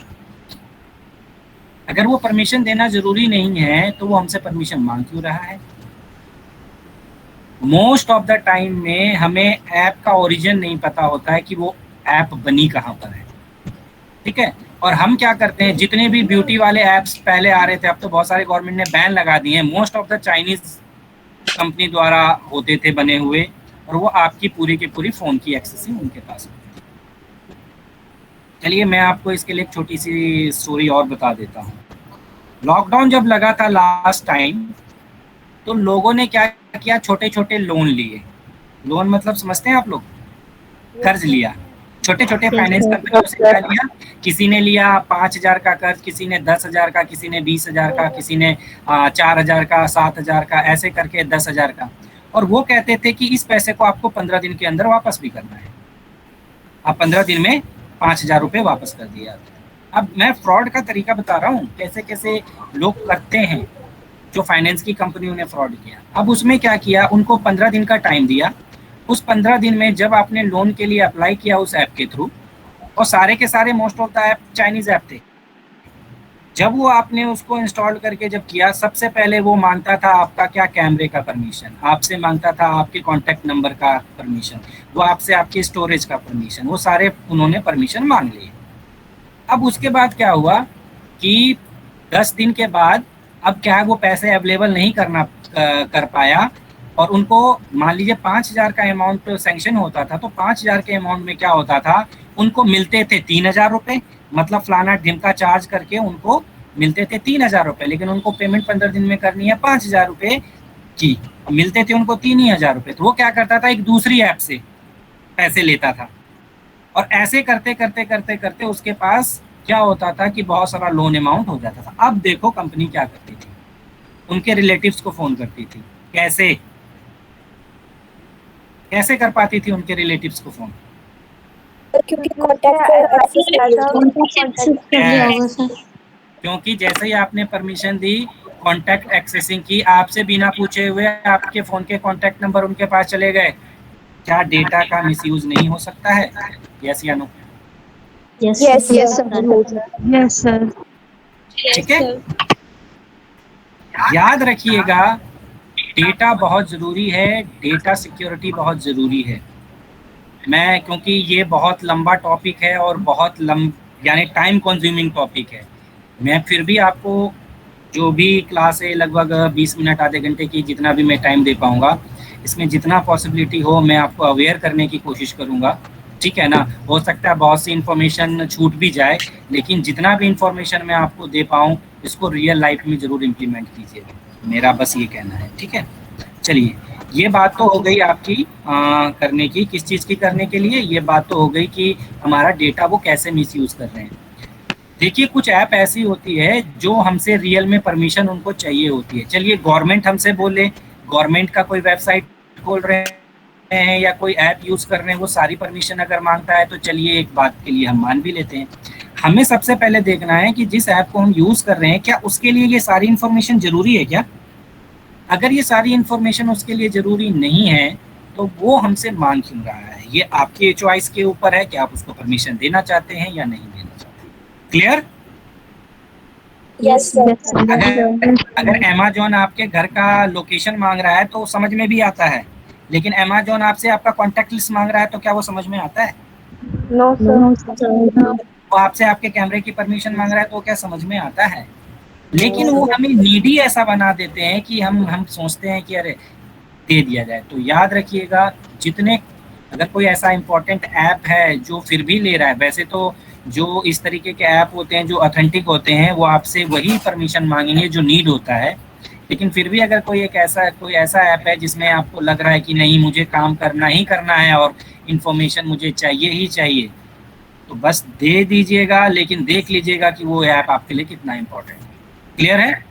[SPEAKER 5] अगर वो परमिशन देना जरूरी नहीं है तो वो हमसे परमिशन मांग क्यों रहा है? मोस्ट ऑफ द टाइम में हमें ऐप का ओरिजिन नहीं पता होता है कि वो ऐप बनी कहाँ पर है, ठीक है। और हम क्या करते हैं, जितने भी ब्यूटी वाले ऐप्स पहले आ रहे थे, अब तो बहुत सारे गवर्नमेंट ने बैन लगा दिए हैं, most of the Chinese company द्वारा होते थे बने हुए, और वो आपकी पूरी की पूरी फ़ोन की एक्सेसिंग उनके पास होती है। चलिए मैं आपको इसके लिए एक छोटी सी स्टोरी और बता देता हूँ। लॉकडाउन जब लगा था लास्ट टाइम, तो लोगों ने क्या किया, छोटे छोटे लोन लिए। लोन मतलब समझते हैं आप लोग? कर्ज लिया। छोटे छोटे फाइनेंस कंपनियों से क्या लिया, किसी ने लिया 5,000 का कर्ज, किसी ने 10,000 का, किसी ने 20,000 का, किसी ने 4,000 का, 7,000 का, ऐसे करके 10,000 का। और वो कहते थे कि इस पैसे को आपको 15 दिन के अंदर वापस भी करना है। आप 15 दिन में 5,000 रुपये वापस कर दिया। अब मैं फ्रॉड का तरीका बता रहा हूँ, कैसे कैसे लोग करते हैं, जो फाइनेंस की कंपनियों ने फ्रॉड किया। अब उसमें क्या किया, उनको 15 दिन का टाइम दिया। उस 15 दिन में जब आपने लोन के लिए अप्लाई किया उस ऐप के थ्रू, और सारे के सारे most of the app Chinese app थे, जब वो आपने उसको इंस्टॉल करके जब किया, सबसे पहले वो मांगता था आपका क्या, कैमरे का परमिशन, आपसे मांगता था आपके कॉन्टैक्ट नंबर का परमिशन, वो आपसे आपके स्टोरेज का परमिशन, वो सारे उन्होंने परमिशन मांग लिए। अब उसके बाद क्या हुआ कि 10 दिन के बाद अब क्या है, वो पैसे अवेलेबल नहीं कर पाया, और उनको मान लीजिए 5,000 का अमाउंट सैंक्शन होता था, तो 5,000 के अमाउंट में क्या होता था, उनको मिलते थे 3,000 रुपये, मतलब फलाना ढिमका चार्ज करके उनको मिलते थे 3,000 रुपये, लेकिन उनको पेमेंट 15 दिन में करनी है 5,000 रुपये की, मिलते थे उनको 3,000 रुपये। तो वो क्या करता था, एक दूसरी ऐप से पैसे लेता था, और ऐसे करते करते करते करते उसके पास क्या होता था कि बहुत सारा लोन अमाउंट हो जाता था। अब देखो कंपनी क्या करती थी, उनके रिलेटिव्स को फ़ोन करती थी। कैसे कैसे कर पाती थी उनके रिलेटिव्स को फ़ोन?
[SPEAKER 2] क्योंकि कॉन्टैक्ट एक्सेस कर लिया होगा सर।
[SPEAKER 5] क्योंकि जैसे ही आपने परमिशन दी, कॉन्टैक्ट एक्सेसिंग की, आपसे बिना पूछे हुए आपके फ़ोन के कॉन्टैक्ट नंबर उनके पास चले गए। क्या डेटा का मिसयूज़ नहीं हो सकता है? यस या नो?
[SPEAKER 2] Yes yes sir.
[SPEAKER 5] ठीक है, याद रखिएगा, डेटा बहुत ज़रूरी है, डेटा सिक्योरिटी बहुत ज़रूरी है। मैं, क्योंकि ये बहुत लंबा टॉपिक है और बहुत यानी टाइम कंज्यूमिंग टॉपिक है, मैं फिर भी आपको जो भी क्लास है लगभग 20 मिनट आधे घंटे की, जितना भी मैं टाइम दे पाऊँगा, इसमें जितना पॉसिबिलिटी हो मैं आपको अवेयर करने की कोशिश करूँगा, ठीक है ना। हो सकता है बहुत सी इन्फॉर्मेशन छूट भी जाए, लेकिन जितना भी इन्फॉर्मेशन मैं आपको दे पाऊँ, इसको रियल लाइफ में ज़रूर इम्प्लीमेंट कीजिएगा, मेरा बस ये कहना है, ठीक है। चलिए, ये बात तो हो गई आपकी करने की, किस चीज़ की करने के लिए, ये बात तो हो गई कि हमारा डेटा वो कैसे मिसयूज़ कर रहे हैं। देखिए, कुछ ऐप ऐसी होती है जो हमसे रियल में परमिशन उनको चाहिए होती है। चलिए गवर्नमेंट हमसे बोले, गवर्नमेंट का कोई वेबसाइट खोल रहे हैं या कोई ऐप यूज़ कर रहे हैं, वो सारी परमिशन अगर मांगता है तो चलिए एक बात के लिए हम मान भी लेते हैं। हमें सबसे पहले देखना है कि जिस ऐप को हम यूज़ कर रहे हैं, क्या उसके लिए ये सारी इन्फॉर्मेशन ज़रूरी है क्या? अगर ये सारी इन्फॉर्मेशन उसके लिए ज़रूरी नहीं है, तो वो हमसे मांग क्यों रहा है? ये आपके चॉइस के ऊपर है कि आप उसको परमिशन देना चाहते हैं या नहीं देना चाहते। क्लियर?
[SPEAKER 2] यस
[SPEAKER 5] अगर अमेज़न आपके घर का लोकेशन मांग रहा है तो समझ में भी आता है, लेकिन अमेज़न आपसे आपका कॉन्टैक्ट लिस्ट मांग रहा है तो क्या वो समझ में आता है?
[SPEAKER 2] No sir.
[SPEAKER 5] वो आपसे आपके कैमरे की परमिशन मांग रहा है तो क्या समझ में आता है? लेकिन वो हमें नीडी ऐसा बना देते हैं कि हम सोचते हैं कि अरे दे दिया जाए। तो याद रखिएगा, जितने, अगर कोई ऐसा इम्पोर्टेंट ऐप है जो फिर भी ले रहा है, वैसे तो जो इस तरीके के ऐप होते हैं जो ऑथेंटिक होते हैं वो आपसे वही परमिशन मांगेंगे जो नीड होता है, लेकिन फिर भी अगर कोई ऐसा ऐप है जिसमें आपको लग रहा है कि नहीं मुझे काम करना ही करना है और इन्फॉर्मेशन मुझे चाहिए ही चाहिए, तो बस दे दीजिएगा, लेकिन देख लीजिएगा कि वो ऐप आपके लिए कितना इम्पोर्टेंट है। क्लियर है?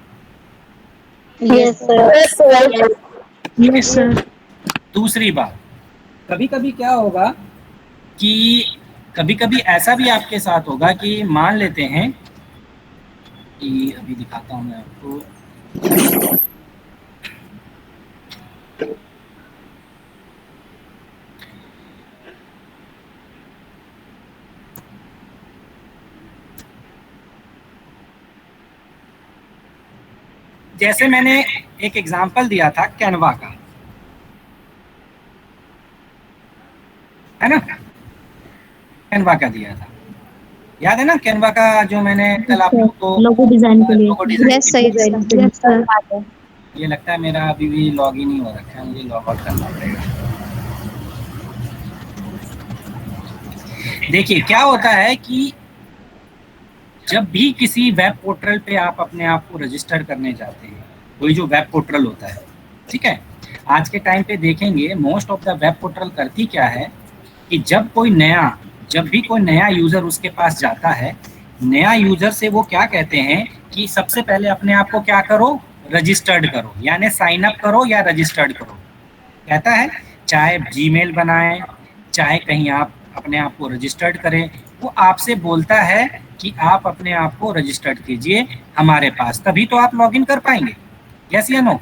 [SPEAKER 2] Yes sir. Yes sir.
[SPEAKER 5] दूसरी बात, कभी कभी क्या होगा कि कभी कभी ऐसा भी आपके साथ होगा कि मान लेते हैं कि, अभी दिखाता हूँ मैं आपको, जैसे मैंने एक एग्जांपल दिया था कैनवा का, है ना, कैनवा का दिया था, याद है ना कैनवा का जो मैंने कल आप लोग को
[SPEAKER 4] लोगो डिजाइन के लिए।
[SPEAKER 5] लोगो डिजाइन
[SPEAKER 2] यस सही सर।
[SPEAKER 5] ये लगता है मेरा अभी भी लॉग इन नहीं हो रखा है, मुझे लॉग आउट करना पड़ेगा। देखिए क्या होता है कि जब भी किसी वेब पोर्टल पे आप अपने आप को रजिस्टर करने जाते हैं, कोई जो वेब पोर्टल होता है, ठीक है, आज के टाइम पे देखेंगे most of the web portal करती क्या है कि जब भी कोई नया यूजर उसके पास जाता है, नया यूजर से वो क्या कहते हैं कि सबसे पहले अपने आप को क्या करो, रजिस्टर्ड करो, यानी साइन अप करो या रजिस्टर्ड करो, कहता है। चाहे जीमेल बनाएं, चाहे कहीं आप अपने आप को रजिस्टर्ड करें, वो आपसे बोलता है कि आप अपने आप को रजिस्टर्ड कीजिए हमारे पास, तभी तो आप लॉगिन कर पाएंगे। यस या नो?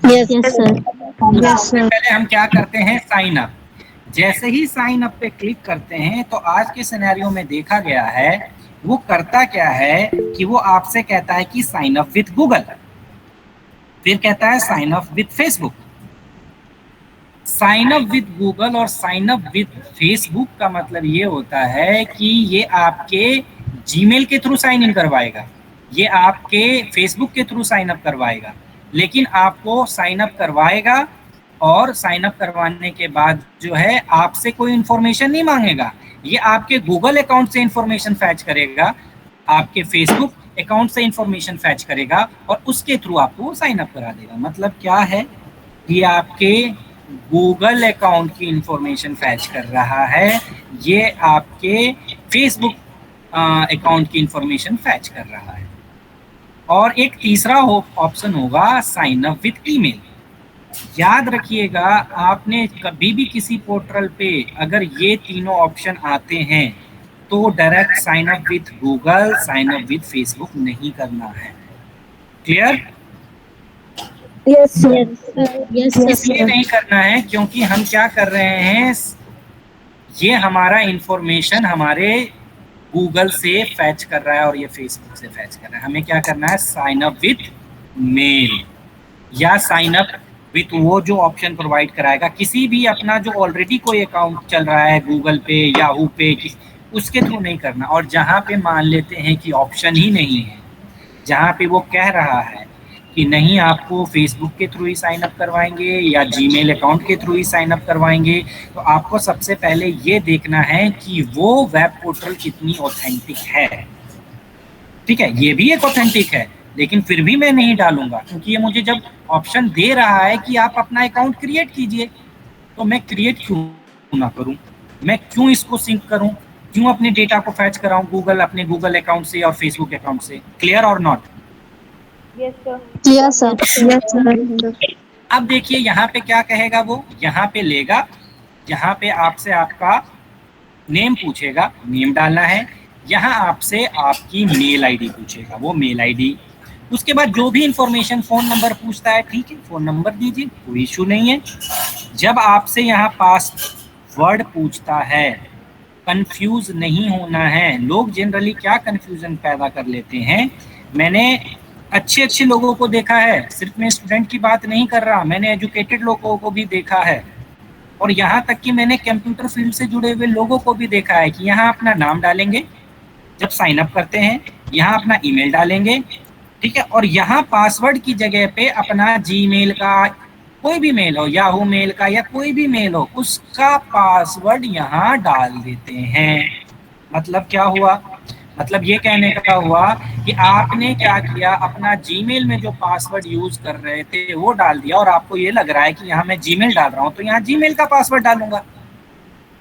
[SPEAKER 4] Yes sir.
[SPEAKER 5] सबसे पहले हम क्या करते हैं, साइन अप। जैसे ही साइन अप पे क्लिक करते हैं तो आज के सिनेरियो में देखा गया है वो करता क्या है कि वो आपसे कहता है कि साइन अप विथ गूगल, फिर कहता है sign up with Facebook. Sign up with Google और साइन अप विथ फेसबुक का मतलब ये होता है कि ये आपके जीमेल के थ्रू साइन इन करवाएगा, ये आपके फेसबुक के थ्रू साइन अप करवाएगा, लेकिन आपको साइन अप करवाएगा और साइन अप करवाने के बाद जो है आपसे कोई इन्फॉर्मेशन नहीं मांगेगा, ये आपके गूगल अकाउंट से इन्फॉर्मेशन फैच करेगा, आपके फेसबुक अकाउंट से इन्फॉर्मेशन फैच करेगा और उसके थ्रू आपको साइन अप करा देगा। मतलब क्या है कि आपके गूगल अकाउंट की इन्फॉर्मेशन फैच कर रहा है, ये आपके फेसबुक अकाउंट की इन्फॉर्मेशन फैच कर रहा है। और एक तीसरा ऑप्शन होगा साइन अप विथ ईमेल। याद रखिएगा, आपने कभी भी किसी पोर्टल पे अगर ये तीनों ऑप्शन आते हैं तो direct sign up with Google, sign up with Facebook नहीं करना है। क्लियर?
[SPEAKER 2] यस
[SPEAKER 5] इसलिए नहीं करना है क्योंकि हम क्या कर रहे हैं, ये हमारा इंफॉर्मेशन हमारे गूगल से फैच कर रहा है और ये फेसबुक से फैच कर रहा है। हमें क्या करना है, साइन अप विथ मेल या साइन अप विथ वो जो ऑप्शन प्रोवाइड कराएगा, किसी भी अपना जो ऑलरेडी कोई अकाउंट चल रहा है गूगल पे, याहू पे, उसके थ्रू नहीं करना। और जहाँ पे मान लेते हैं कि ऑप्शन ही नहीं है, जहाँ पे वो कह रहा है कि नहीं आपको फेसबुक के थ्रू ही साइन अप करवाएंगे या जीमेल अकाउंट के थ्रू ही साइन अप करवाएंगे, तो आपको सबसे पहले ये देखना है कि वो वेब पोर्टल कितनी ऑथेंटिक है। ठीक है, ये भी एक ऑथेंटिक है, लेकिन फिर भी मैं नहीं डालूंगा क्योंकि ये मुझे जब ऑप्शन दे रहा है कि आप अपना अकाउंट क्रिएट कीजिए, तो मैं क्रिएट क्यों ना करूं, मैं क्यों इसको सिंक करूं, क्यों अपने डेटा को फैच कराऊं गूगल, अपने गूगल अकाउंट से और फेसबुक अकाउंट से। क्लियर और नॉट?
[SPEAKER 2] Yes sir.
[SPEAKER 5] अब देखिए यहाँ पे क्या कहेगा, वो यहाँ पे लेगा, यहाँ पे आपसे आपका नेम पूछेगा, नेम डालना है, यहाँ आपसे आपकी मेल आईडी पूछेगा, वो मेल आईडी, उसके बाद जो भी इंफॉर्मेशन, फ़ोन नंबर पूछता है, ठीक है फ़ोन नंबर दीजिए, कोई इशू नहीं है। जब आपसे यहाँ पासवर्ड पूछता है, कंफ्यूज नहीं होना है। लोग जनरली क्या कंफ्यूजन पैदा कर लेते हैं, मैंने अच्छे लोगों को देखा है, सिर्फ मैं स्टूडेंट की बात नहीं कर रहा, मैंने एजुकेटेड लोगों को भी देखा है और यहाँ तक कि मैंने कंप्यूटर फील्ड से जुड़े हुए लोगों को भी देखा है कि यहाँ अपना नाम डालेंगे जब साइन अप करते हैं, यहाँ अपना ईमेल डालेंगे, ठीक है, और यहाँ पासवर्ड की जगह पे अपना जीमेल का कोई भी मेल हो, याहू मेल का या कोई भी मेल हो, उसका पासवर्ड यहाँ डाल देते हैं। मतलब क्या हुआ, मतलब ये कहने का हुआ कि आपने क्या किया, अपना जीमेल में जो पासवर्ड यूज कर रहे थे वो डाल दिया और आपको ये लग रहा है कि यहाँ मैं जीमेल डाल रहा हूँ तो यहाँ जीमेल का पासवर्ड डालूंगा।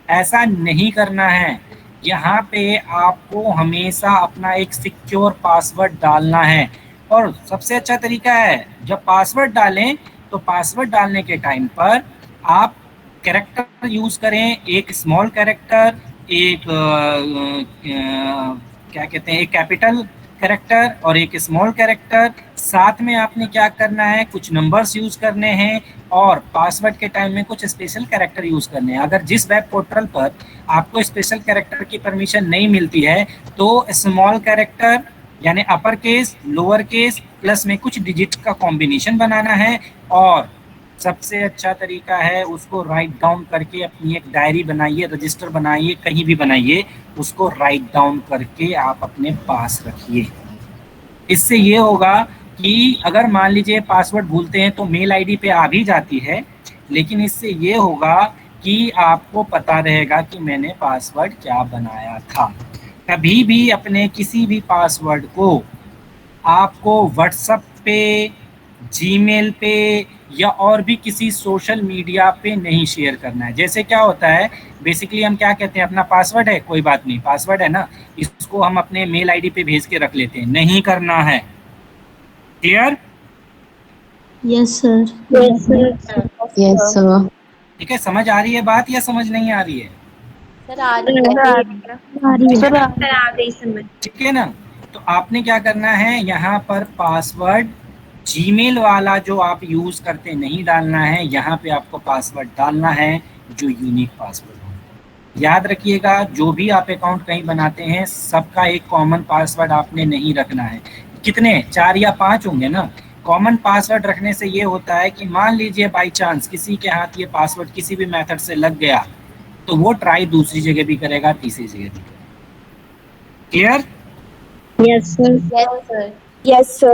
[SPEAKER 5] ऐसा नहीं करना है, यहाँ पे आपको हमेशा अपना एक सिक्योर पासवर्ड डालना है। और सबसे अच्छा तरीका है, जब पासवर्ड डालें तो पासवर्ड डालने के टाइम पर आप कैरेक्टर यूज करें, एक स्मॉल कैरेक्टर, एक क्या कहते हैं, एक कैपिटल कैरेक्टर और एक स्मॉल कैरेक्टर। साथ में आपने क्या करना है, कुछ नंबर्स यूज करने हैं और पासवर्ड के टाइम में कुछ स्पेशल कैरेक्टर यूज करने हैं। अगर जिस वेब पोर्टल पर आपको स्पेशल कैरेक्टर की परमिशन नहीं मिलती है तो स्मॉल कैरेक्टर यानी upper case, lower case plus में कुछ डिजिट का कॉम्बिनेशन बनाना है, और सबसे अच्छा तरीका है उसको राइट डाउन करके अपनी एक डायरी बनाइए, रजिस्टर बनाइए, कहीं भी बनाइए, उसको राइट डाउन करके आप अपने पास रखिए। इससे ये होगा कि अगर मान लीजिए पासवर्ड भूलते हैं तो मेल आईडी पे आ भी जाती है, लेकिन इससे ये होगा कि आपको पता रहेगा कि मैंने पासवर्ड क्या बनाया था। कभी भी अपने किसी भी पासवर्ड को आपको व्हाट्सएप पे, जीमेल पे या और भी किसी सोशल मीडिया पे नहीं शेयर करना है। जैसे क्या होता है, बेसिकली हम क्या कहते हैं, अपना पासवर्ड है, कोई बात नहीं, पासवर्ड है ना, इसको हम अपने मेल आईडी पे भेज के रख लेते हैं, नहीं करना है। Clear?
[SPEAKER 4] Yes, sir.
[SPEAKER 3] Yes, sir.
[SPEAKER 5] ठीक है, समझ आ रही है बात या समझ नहीं आ रही है?
[SPEAKER 3] Sir, आ रही है।
[SPEAKER 5] ठीक है ना। तो आपने क्या करना है, यहाँ पर पासवर्ड जीमेल वाला जो आप यूज़ करते नहीं डालना है, यहाँ पे आपको पासवर्ड डालना है जो यूनिक पासवर्ड हो। याद रखिएगा, जो भी आप अकाउंट कहीं बनाते हैं सबका एक कॉमन पासवर्ड आपने नहीं रखना है। कितने, 4 या 5 होंगे ना। कॉमन पासवर्ड रखने से ये होता है कि मान लीजिए बाई चांस किसी के हाथ ये पासवर्ड किसी भी मेथड से लग गया तो वो ट्राई दूसरी जगह भी करेगा, तीसरी जगह भी करेगा। Clear?
[SPEAKER 4] Yes, sir.
[SPEAKER 3] Yes, sir.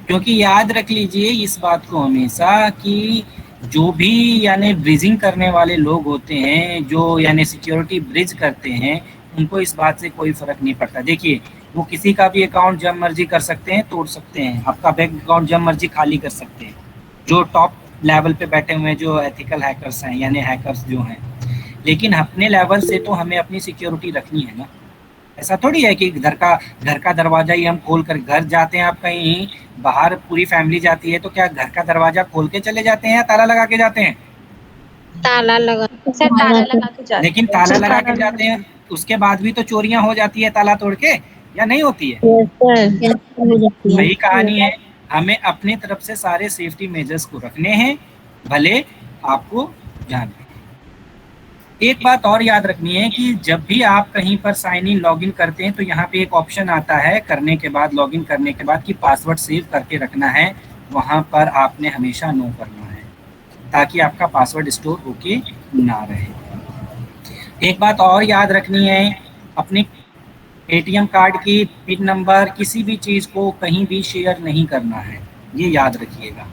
[SPEAKER 5] क्योंकि याद रख लीजिए इस बात को हमेशा कि जो भी यानी ब्रिजिंग करने वाले लोग होते हैं, जो यानी सिक्योरिटी ब्रिज करते हैं, उनको इस बात से कोई फ़र्क नहीं पड़ता। देखिए, वो किसी का भी अकाउंट जब मर्जी कर सकते हैं, तोड़ सकते हैं, आपका बैंक अकाउंट जब मर्जी खाली कर सकते हैं। जो टॉप लेवल पे बैठे हुए हैं, जो एथिकल हैकर्स हैं, यानी हैकर्स जो हैं, लेकिन अपने लेवल से तो हमें अपनी सिक्योरिटी रखनी है ना। ऐसा थोड़ी है कि घर का दरवाजा ही हम खोल कर, घर जाते हैं आप कहीं बाहर, पूरी फैमिली जाती है तो क्या घर का दरवाजा खोल के चले जाते हैं या ताला लगा के जाते हैं?
[SPEAKER 3] ताला लगा के जाते हैं।
[SPEAKER 5] लेकिन ताला लगा के जाते हैं, उसके बाद भी तो चोरियां हो जाती है ताला तोड़ के, या नहीं होती है?
[SPEAKER 4] Yes, sir.
[SPEAKER 5] वही कहानी है, हमें अपनी तरफ से सारे सेफ्टी मेजर्स को रखने हैं, भले आपको ध्यान रखें। एक बात और याद रखनी है कि जब भी आप कहीं पर साइन इन लॉगिन करते हैं तो यहाँ पे एक ऑप्शन आता है करने के बाद, लॉगिन करने के बाद, कि पासवर्ड सेव करके रखना है। वहाँ पर आपने हमेशा नो करना है ताकि आपका पासवर्ड स्टोर होके ना रहे। एक बात और याद रखनी है, अपने एटीएम कार्ड की पिन नंबर किसी भी चीज़ को कहीं भी शेयर नहीं करना है, ये याद रखिएगा।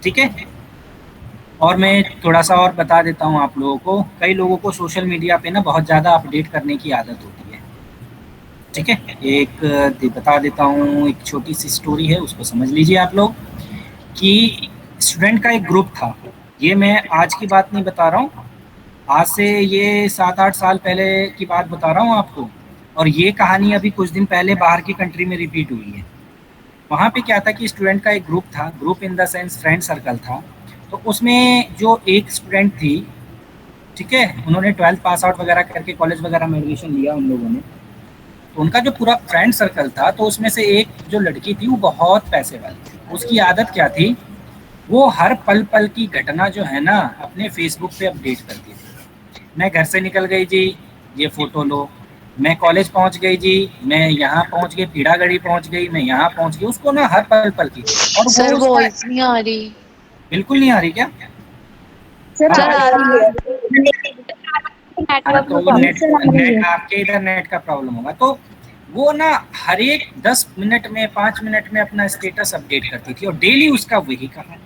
[SPEAKER 5] ठीक है? और मैं थोड़ा सा और बता देता हूँ आप लोगों को, कई लोगों को सोशल मीडिया पे ना बहुत ज़्यादा अपडेट करने की आदत होती है। ठीक है, एक बता देता हूँ, एक छोटी सी स्टोरी है, उसको समझ लीजिए आप लोग। कि स्टूडेंट का एक ग्रुप था, ये मैं आज की बात नहीं बता रहा हूँ, आज से ये 7-8 साल पहले की बात बता रहा हूँ आपको। और ये कहानी अभी कुछ दिन पहले बाहर की कंट्री में रिपीट हुई है। वहाँ पे क्या था कि स्टूडेंट का एक ग्रुप था, group in the sense friend circle था। तो उसमें जो एक स्टूडेंट थी, ठीक है, उन्होंने 12th पास आउट वगैरह करके कॉलेज वगैरह में एडमिशन लिया उन लोगों ने। तो उनका जो पूरा फ्रेंड सर्कल था, तो उसमें से एक जो लड़की थी वो बहुत पैसे वाली थी। उसकी आदत क्या थी, वो हर पल पल की घटना जो है ना अपने फेसबुक पे अपडेट करती थी। मैं घर से निकल गई जी, ये फ़ोटो लो। मैं कॉलेज पहुंच गई जी, मैं यहाँ पहुंच गई, पीड़ागढ़ी पहुंच गई, मैं यहाँ पहुंच गई। उसको ना हर पल पल की, और
[SPEAKER 3] सर वॉइस नहीं आ रही।
[SPEAKER 5] बिल्कुल नहीं आ रही क्या?
[SPEAKER 3] सर आ रही है।
[SPEAKER 5] तो नेट आपके इधर नेट का प्रॉब्लम होगा। तो वो ना हर एक 10 मिनट में, 5 मिनट में अपना स्टेटस अपडेट करती थी, और डेली उसका वही कहानी।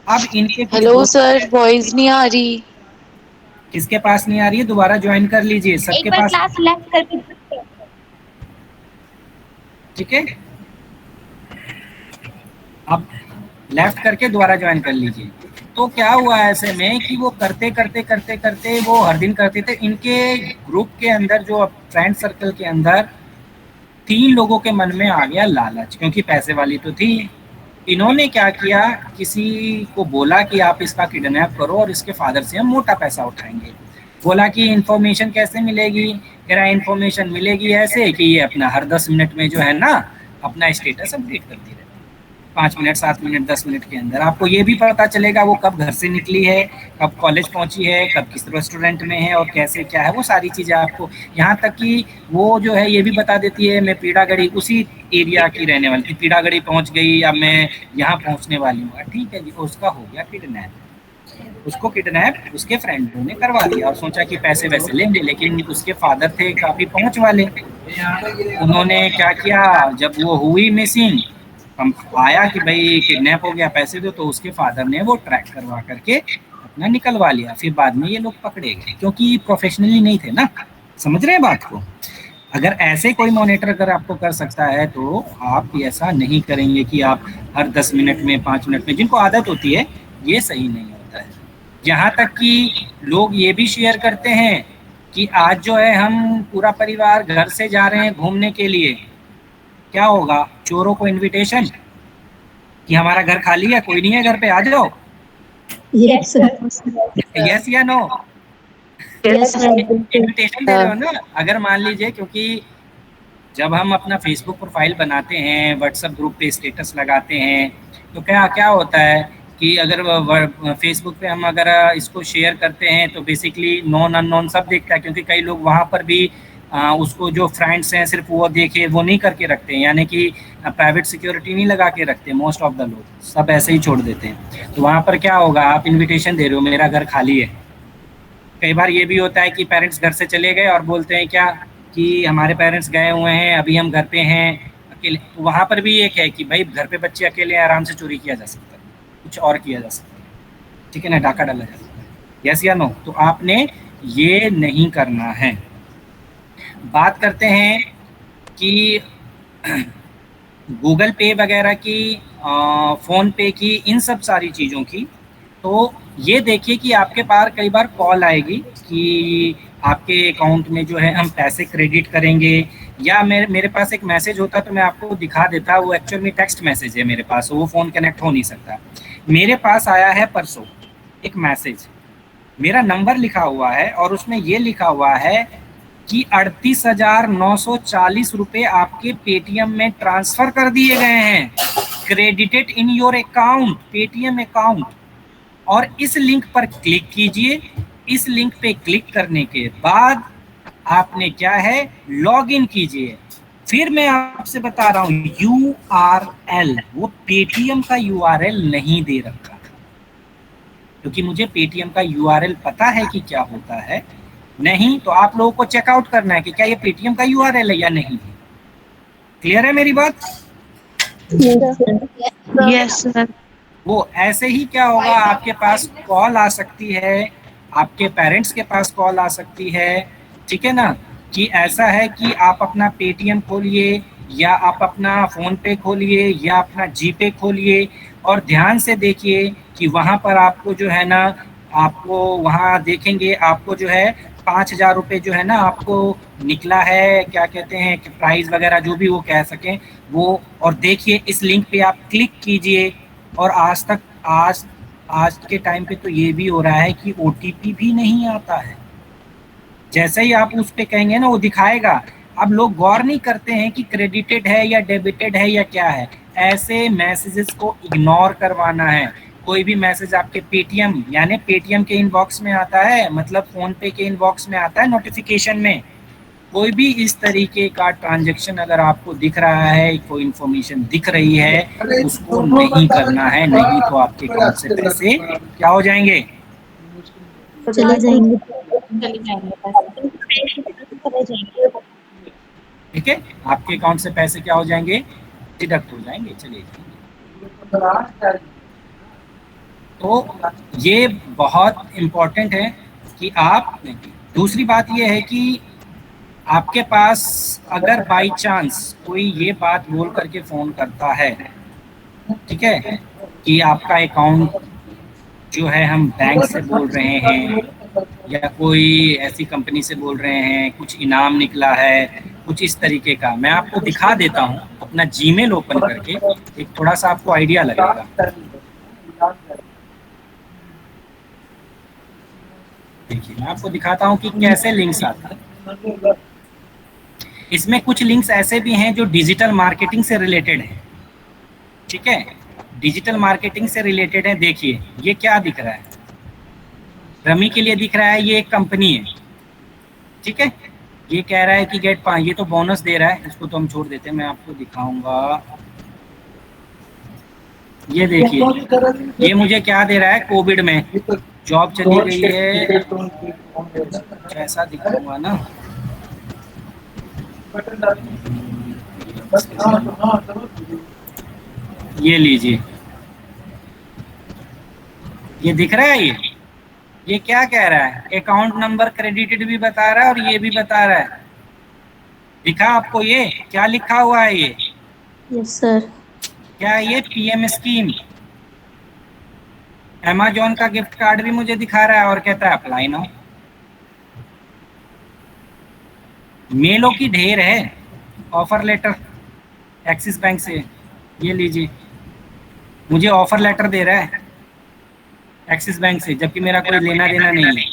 [SPEAKER 5] अब इनके
[SPEAKER 3] हेलो सर, वॉइस नहीं आ रही।
[SPEAKER 5] किसके पास नहीं आ रही है? दोबारा ज्वाइन कर लीजिए, सबके पास।
[SPEAKER 2] क्लास लेफ्ट करके
[SPEAKER 5] ठीक है, अब लेफ्ट करके दोबारा ज्वाइन कर लीजिए। तो क्या हुआ ऐसे में कि वो करते करते करते करते वो हर दिन करते थे। इनके ग्रुप के अंदर, जो फ्रेंड सर्कल के अंदर, 3 लोगों के मन में आ गया लालच, क्योंकि पैसे वाली तो थी। इन्होंने क्या किया, किसी को बोला कि आप इसका किडनैप करो और इसके फादर से हम मोटा पैसा उठाएंगे। बोला कि इन्फॉर्मेशन कैसे मिलेगी? कह रहा इन्फॉर्मेशन मिलेगी ऐसे कि ये अपना हर 10 मिनट में जो है ना अपना स्टेटस अपडेट करती रहती। 5 मिनट, 7 मिनट, 10 मिनट के अंदर आपको ये भी पता चलेगा वो कब घर से निकली है, कब कॉलेज पहुंची है, कब किस रेस्टोरेंट में है और कैसे क्या है, वो सारी चीज़ें आपको, यहाँ तक कि वो जो है ये भी बता देती है मैं पीड़ागढ़ी उसी एरिया की रहने वाली थी, पीड़ागढ़ी पहुंच गई, अब मैं यहाँ पहुंचने वाली हूँ, ठीक है जी, उसका हो गया किडनैप। उसको किडनैप उसके फ्रेंडों ने करवा दिया और सोचा कि पैसे वैसे लेंगे, लेकिन उसके फादर थे काफ़ी पहुंच वाले, उन्होंने क्या किया, जब वो हुई मिसिंग, हम आया कि भाई किडनैप हो गया पैसे दो, तो उसके फादर ने वो ट्रैक करवा करके अपना निकलवा लिया। फिर बाद में ये लोग पकड़े गए क्योंकि प्रोफेशनली नहीं थे ना, समझ रहे हैं बात को। अगर ऐसे कोई मॉनिटर अगर आपको कर सकता है तो आप ऐसा नहीं करेंगे कि आप हर 10 मिनट में 5 मिनट में, जिनको आदत होती है ये सही नहीं होता है। यहाँ तक कि लोग ये भी शेयर करते हैं कि आज जो है हम पूरा परिवार घर से जा रहे हैं घूमने के लिए, क्या होगा, चोरों को इनविटेशन कि हमारा घर खाली है, कोई नहीं है घर पे, आ जाओ।
[SPEAKER 2] यस
[SPEAKER 5] यस या नो? इनविटेशन दे रहे हो ना। अगर मान लीजिए, क्योंकि जब हम अपना फेसबुक प्रोफाइल बनाते हैं, व्हाट्सएप ग्रुप पे स्टेटस लगाते हैं, तो क्या क्या होता है कि अगर फेसबुक पे हम अगर इसको शेयर करते हैं तो बेसिकली नॉन अननोन सब देखता है, क्योंकि कई लोग वहाँ पर भी उसको जो फ्रेंड्स हैं सिर्फ वो देखे, वो नहीं करके रखते हैं, यानी कि प्राइवेट सिक्योरिटी नहीं लगा के रखते। मोस्ट ऑफ द लोग सब ऐसे ही छोड़ देते हैं। तो वहाँ पर क्या होगा, आप इन्विटेशन दे रहे हो मेरा घर खाली है। कई बार ये भी होता है कि पेरेंट्स घर से चले गए और बोलते हैं क्या कि हमारे पेरेंट्स गए हुए हैं, अभी हम घर पे हैं अकेले। तो वहाँ पर भी एक है कि भाई घर पे बच्चे अकेले आराम से चोरी किया जा सकता है, कुछ और किया जा सकता है, ठीक है ना, डाका डाला जा सकता है। यस या नो? तो आपने ये नहीं करना है। बात करते हैं कि गूगल पे वगैरह की, फ़ोन पे की, इन सब सारी चीज़ों की, तो ये देखिए कि आपके पास कई बार कॉल आएगी कि आपके अकाउंट में जो है हम पैसे क्रेडिट करेंगे, या मेरे पास एक मैसेज होता तो मैं आपको दिखा देता, वो एक्चुअल में टेक्स्ट मैसेज है मेरे पास, वो फ़ोन कनेक्ट हो नहीं सकता। मेरे पास आया है परसों एक मैसेज, मेरा नंबर लिखा हुआ है और उसमें ये लिखा हुआ है कि 38,940 रुपये आपके पेटीएम में ट्रांसफ़र कर दिए गए हैं, credited in your account, Paytm account. और इस लिंक पर क्लिक कीजिए। इस लिंक पे क्लिक करने के बाद आपने क्या है, लॉग इन कीजिए। फिर मैं आपसे बता रहा हूँ URL, वो पेटीएम का URL नहीं दे रखा, क्योंकि मुझे पेटीएम का URL पता है कि क्या होता है। नहीं तो आप लोगों को चेकआउट करना है कि क्या ये पेटीएम का URL है या नहीं। क्लियर है मेरी बात?
[SPEAKER 4] Yes sir.
[SPEAKER 5] वो ऐसे ही क्या होगा, आपके पास कॉल आ सकती है, आपके पेरेंट्स के पास कॉल आ सकती है, ठीक है ना, कि ऐसा है कि आप अपना पेटीएम खोलिए या आप अपना फ़ोन पे खोलिए या अपना जीपे खोलिए और ध्यान से देखिए कि वहाँ पर आपको जो है ना, आपको वहाँ देखेंगे आपको जो है 5,000 रुपये जो है ना आपको निकला है, क्या कहते हैं कि प्राइस वगैरह जो भी वो कह सकें वो। और देखिए इस लिंक पे आप क्लिक कीजिए। और आज के टाइम पे तो ये भी हो रहा है कि OTP भी नहीं आता है। जैसे ही आप उस पे कहेंगे ना वो दिखाएगा। अब लोग गौर नहीं करते हैं कि क्रेडिटेड है या डेबिटेड है या क्या है। ऐसे मैसेजेस को इग्नोर करवाना है। कोई भी मैसेज आपके पेटीएम यानी पेटीएम के इनबॉक्स में आता है, मतलब फ़ोन पे के इनबॉक्स में आता है नोटिफिकेशन में, कोई भी इस तरीके का ट्रांजैक्शन अगर आपको दिख रहा है, कोई इन्फॉर्मेशन दिख रही है, उसको नहीं करना है, नहीं तो आपके अकाउंट से पैसे क्या हो जाएंगे,
[SPEAKER 2] चले जाएंगे।
[SPEAKER 5] ठीक है, आपके अकाउंट से पैसे क्या हो जाएंगे, डिडक्ट हो जाएंगे, चलिए। तो ये बहुत इम्पोर्टेंट है कि आप, दूसरी बात ये है कि आपके पास अगर बाई चांस कोई ये बात बोल करके फ़ोन करता है, ठीक है, कि आपका अकाउंट जो है हम बैंक से बोल रहे हैं या कोई ऐसी कंपनी से बोल रहे हैं, कुछ इनाम निकला है, कुछ इस तरीके का, मैं आपको दिखा देता हूँ अपना जीमेल ओपन करके, एक थोड़ा सा आपको आइडिया लगेगा। देखिए मैं आपको दिखाता हूँ कि कैसे लिंक्स आते हैं। इसमें कुछ लिंक्स ऐसे भी हैं जो डिजिटल मार्केटिंग से रिलेटेड हैं, ठीक है। डिजिटल मार्केटिंग से रिलेटेड है। देखिए ये क्या दिख रहा है, रमी के लिए दिख रहा है ये एक कंपनी है, ठीक है। ये कह रहा है कि गेट 5, ये तो बोनस दे रहा है, इसको तो हम छोड़ देते हैं, मैं आपको दिखाऊंगा। ये देखिए ये मुझे क्या दे रहा है, कोविड में जॉब चली गई है, कैसा दिखाऊंगा ना। ये लीजिए, ये दिख रहा है, ये क्या कह रहा है, अकाउंट नंबर क्रेडिटेड भी बता रहा है और ये भी बता रहा है। दिखा आपको ये क्या लिखा हुआ है ये?
[SPEAKER 2] Yes sir.
[SPEAKER 5] क्या है ये? PM scheme. अमेजोन का गिफ्ट कार्ड भी मुझे दिखा रहा है और कहता है अप्लाई नाउ। मेलों की ढेर है, ऑफर लेटर एक्सिस बैंक से, ये लीजिए, मुझे ऑफर लेटर दे रहा है एक्सिस बैंक से, जबकि मेरा कोई लेना देना नहीं है।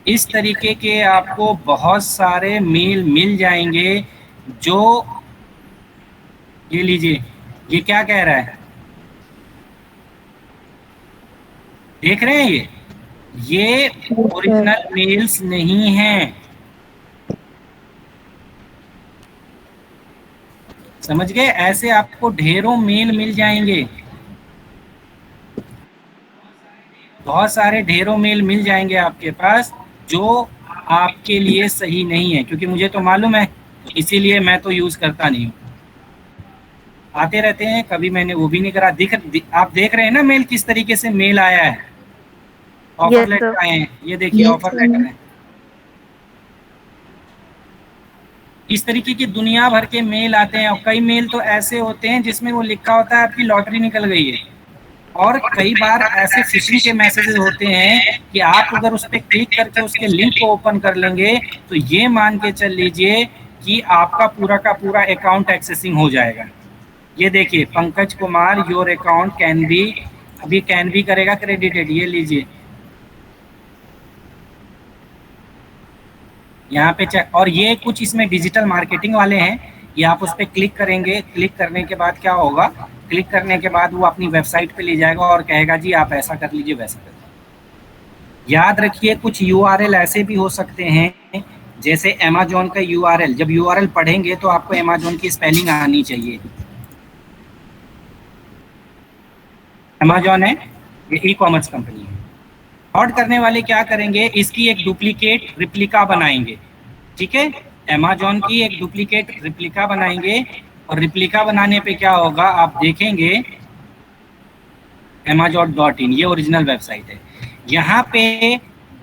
[SPEAKER 5] इस तरीके के आपको बहुत सारे मेल मिल जाएंगे जो, ये लीजिए, ये क्या कह रहा है, देख रहे हैं ये ओरिजिनल मेल्स नहीं हैं, समझ गए? ऐसे आपको ढेरों मेल मिल जाएंगे, बहुत सारे ढेरों मेल मिल जाएंगे आपके पास जो आपके लिए सही नहीं है, क्योंकि मुझे तो मालूम है, इसीलिए मैं तो यूज करता नहीं हूँ। आते रहते हैं, कभी मैंने वो भी नहीं करा। आप देख रहे हैं ना मेल किस तरीके से मेल आया है, ऑफर लेटर आए हैं, ये देखिए ऑफर लेटर है। इस तरीके की दुनिया भर के मेल आते हैं और कई मेल तो ऐसे होते हैं जिसमें वो लिखा होता है आपकी लॉटरी निकल गई है, और कई बार ऐसे फिशिंग के मैसेजेस होते हैं कि आप अगर उस पर क्लिक करके उसके लिंक को ओपन कर लेंगे तो ये मान के चल लीजिए कि आपका पूरा का पूरा अकाउंट एक्सेसिंग हो जाएगा। ये देखिए, Pankaj Kumar your account can be, अभी कैन बी करेगा क्रेडिटेड, ये लीजिए यहाँ पे चेक। और ये कुछ इसमें डिजिटल मार्केटिंग वाले हैं, ये आप उस पर क्लिक करेंगे, क्लिक करने के बाद क्या होगा, क्लिक करने के बाद वो अपनी वेबसाइट पे ले जाएगा और कहेगा जी आप ऐसा कर लीजिए वैसा कर लीजिए। याद रखिए कुछ यूआरएल ऐसे भी हो सकते हैं, जैसे अमेजोन का यूआरएल, जब यूआरएल पढ़ेंगे तो आपको अमेजोन की स्पेलिंग आनी चाहिए। अमेजोन है, ये ई कॉमर्स कंपनी है। फ्रॉड करने वाले क्या करेंगे, इसकी एक डुप्लीकेट रिप्लिका बनाएंगे, ठीक है, अमेजोन की एक डुप्लीकेट रिप्लिका बनाएंगे, और रिप्लिका बनाने पे क्या होगा आप देखेंगे, amazon.in ये ओरिजिनल वेबसाइट है, यहाँ पे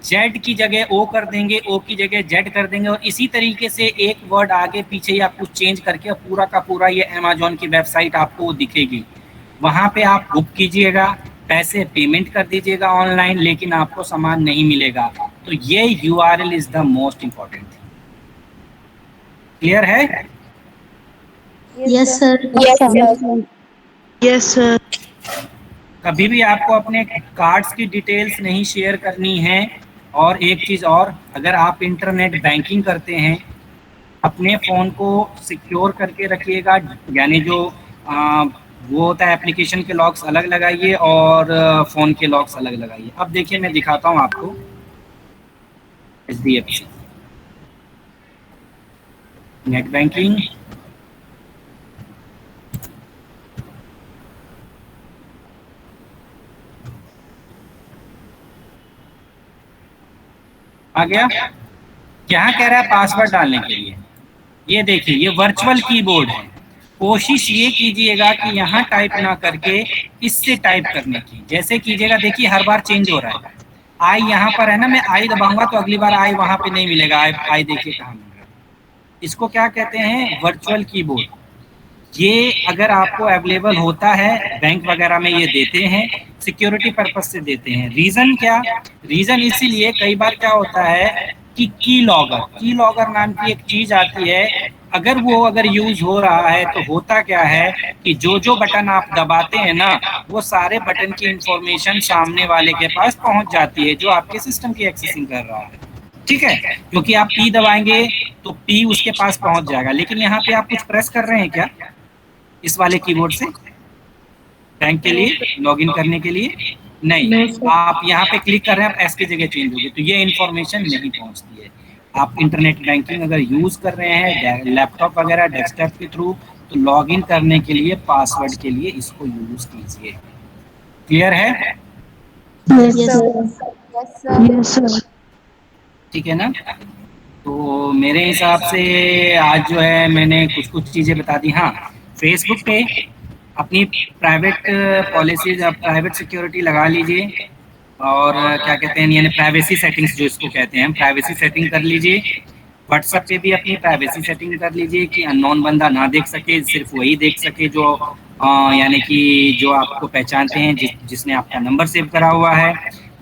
[SPEAKER 5] जेड की जगह ओ कर देंगे, ओ की जगह जेड कर देंगे, और इसी तरीके से एक वर्ड आगे पीछे या कुछ चेंज करके पूरा का पूरा ये अमेजोन की वेबसाइट आपको दिखेगी। वहाँ पे आप बुक कीजिएगा, पैसे पेमेंट कर दीजिएगा ऑनलाइन, लेकिन आपको सामान नहीं मिलेगा। तो ये URL is the most important thing. Clear है?
[SPEAKER 2] Yes sir.
[SPEAKER 3] Yes, sir.
[SPEAKER 5] कभी भी आपको अपने कार्ड्स की डिटेल्स नहीं शेयर करनी है। और एक चीज़ और, अगर आप इंटरनेट बैंकिंग करते हैं, अपने फ़ोन को सिक्योर करके रखिएगा, यानी जो वो होता है एप्लीकेशन के लॉक्स अलग लगाइए और फ़ोन के लॉक्स अलग लगाइए। अब देखिए मैं दिखाता हूँ आपको HDFC नेट बैंकिंग, आ गया। क्या कह रहा है पासवर्ड डालने के लिए, ये देखिए ये वर्चुअल कीबोर्ड है। कोशिश ये कीजिएगा कि यहाँ टाइप ना करके इससे टाइप करने की, जैसे कीजिएगा, देखिए हर बार चेंज हो रहा है। आई यहाँ पर है ना, मैं आई दबाऊंगा तो अगली बार आई वहाँ पे नहीं मिलेगा, आई देखिए कहाँ मिल रहा है। इसको क्या कहते हैं, वर्चुअल कीबोर्ड। ये अगर आपको अवेलेबल होता है, बैंक वगैरह में ये देते हैं, सिक्योरिटी पर्पस से देते हैं। रीज़न क्या, रीज़न इसीलिए कई बार क्या होता है कि की लॉगर नाम की एक चीज़ आती है, अगर यूज हो रहा है तो होता क्या है कि जो बटन आप दबाते हैं ना, वो सारे बटन की इंफॉर्मेशन सामने वाले के पास पहुंच जाती है जो आपके सिस्टम की एक्सेसिंग कर रहा है, ठीक है। क्योंकि आप पी दबाएंगे तो पी उसके पास पहुंच जाएगा, लेकिन यहाँ पे आप कुछ प्रेस कर रहे हैं क्या, इस वाले कीबोर्ड से बैंक के लिए लॉगिन करने के लिए? नहीं, आप यहाँ पे क्लिक कर रहे हैं, आप एस की जगह चेंज होगी, तो ये इन्फॉर्मेशन नहीं पहुँचती है। आप इंटरनेट बैंकिंग अगर यूज़ कर रहे हैं लैपटॉप वगैरह डेस्कटॉप के थ्रू, तो लॉगिन करने के लिए पासवर्ड के लिए इसको यूज़ कीजिए। क्लियर है?
[SPEAKER 2] Yes sir.
[SPEAKER 5] ठीक है ना? तो मेरे हिसाब से आज जो है मैंने कुछ चीज़ें बता दी। हाँ, फेसबुक पे अपनी प्राइवेट पॉलिसीज, प्राइवेट सिक्योरिटी लगा लीजिए, और क्या कहते हैं, यानी प्राइवेसी सेटिंग्स जो इसको कहते हैं, प्राइवेसी सेटिंग कर लीजिए। व्हाट्सएप पे भी अपनी प्राइवेसी सेटिंग कर लीजिए कि अननोन बंदा ना देख सके, सिर्फ वही देख सके जो यानी कि जो आपको पहचानते हैं, जिसने आपका नंबर सेव करा हुआ है।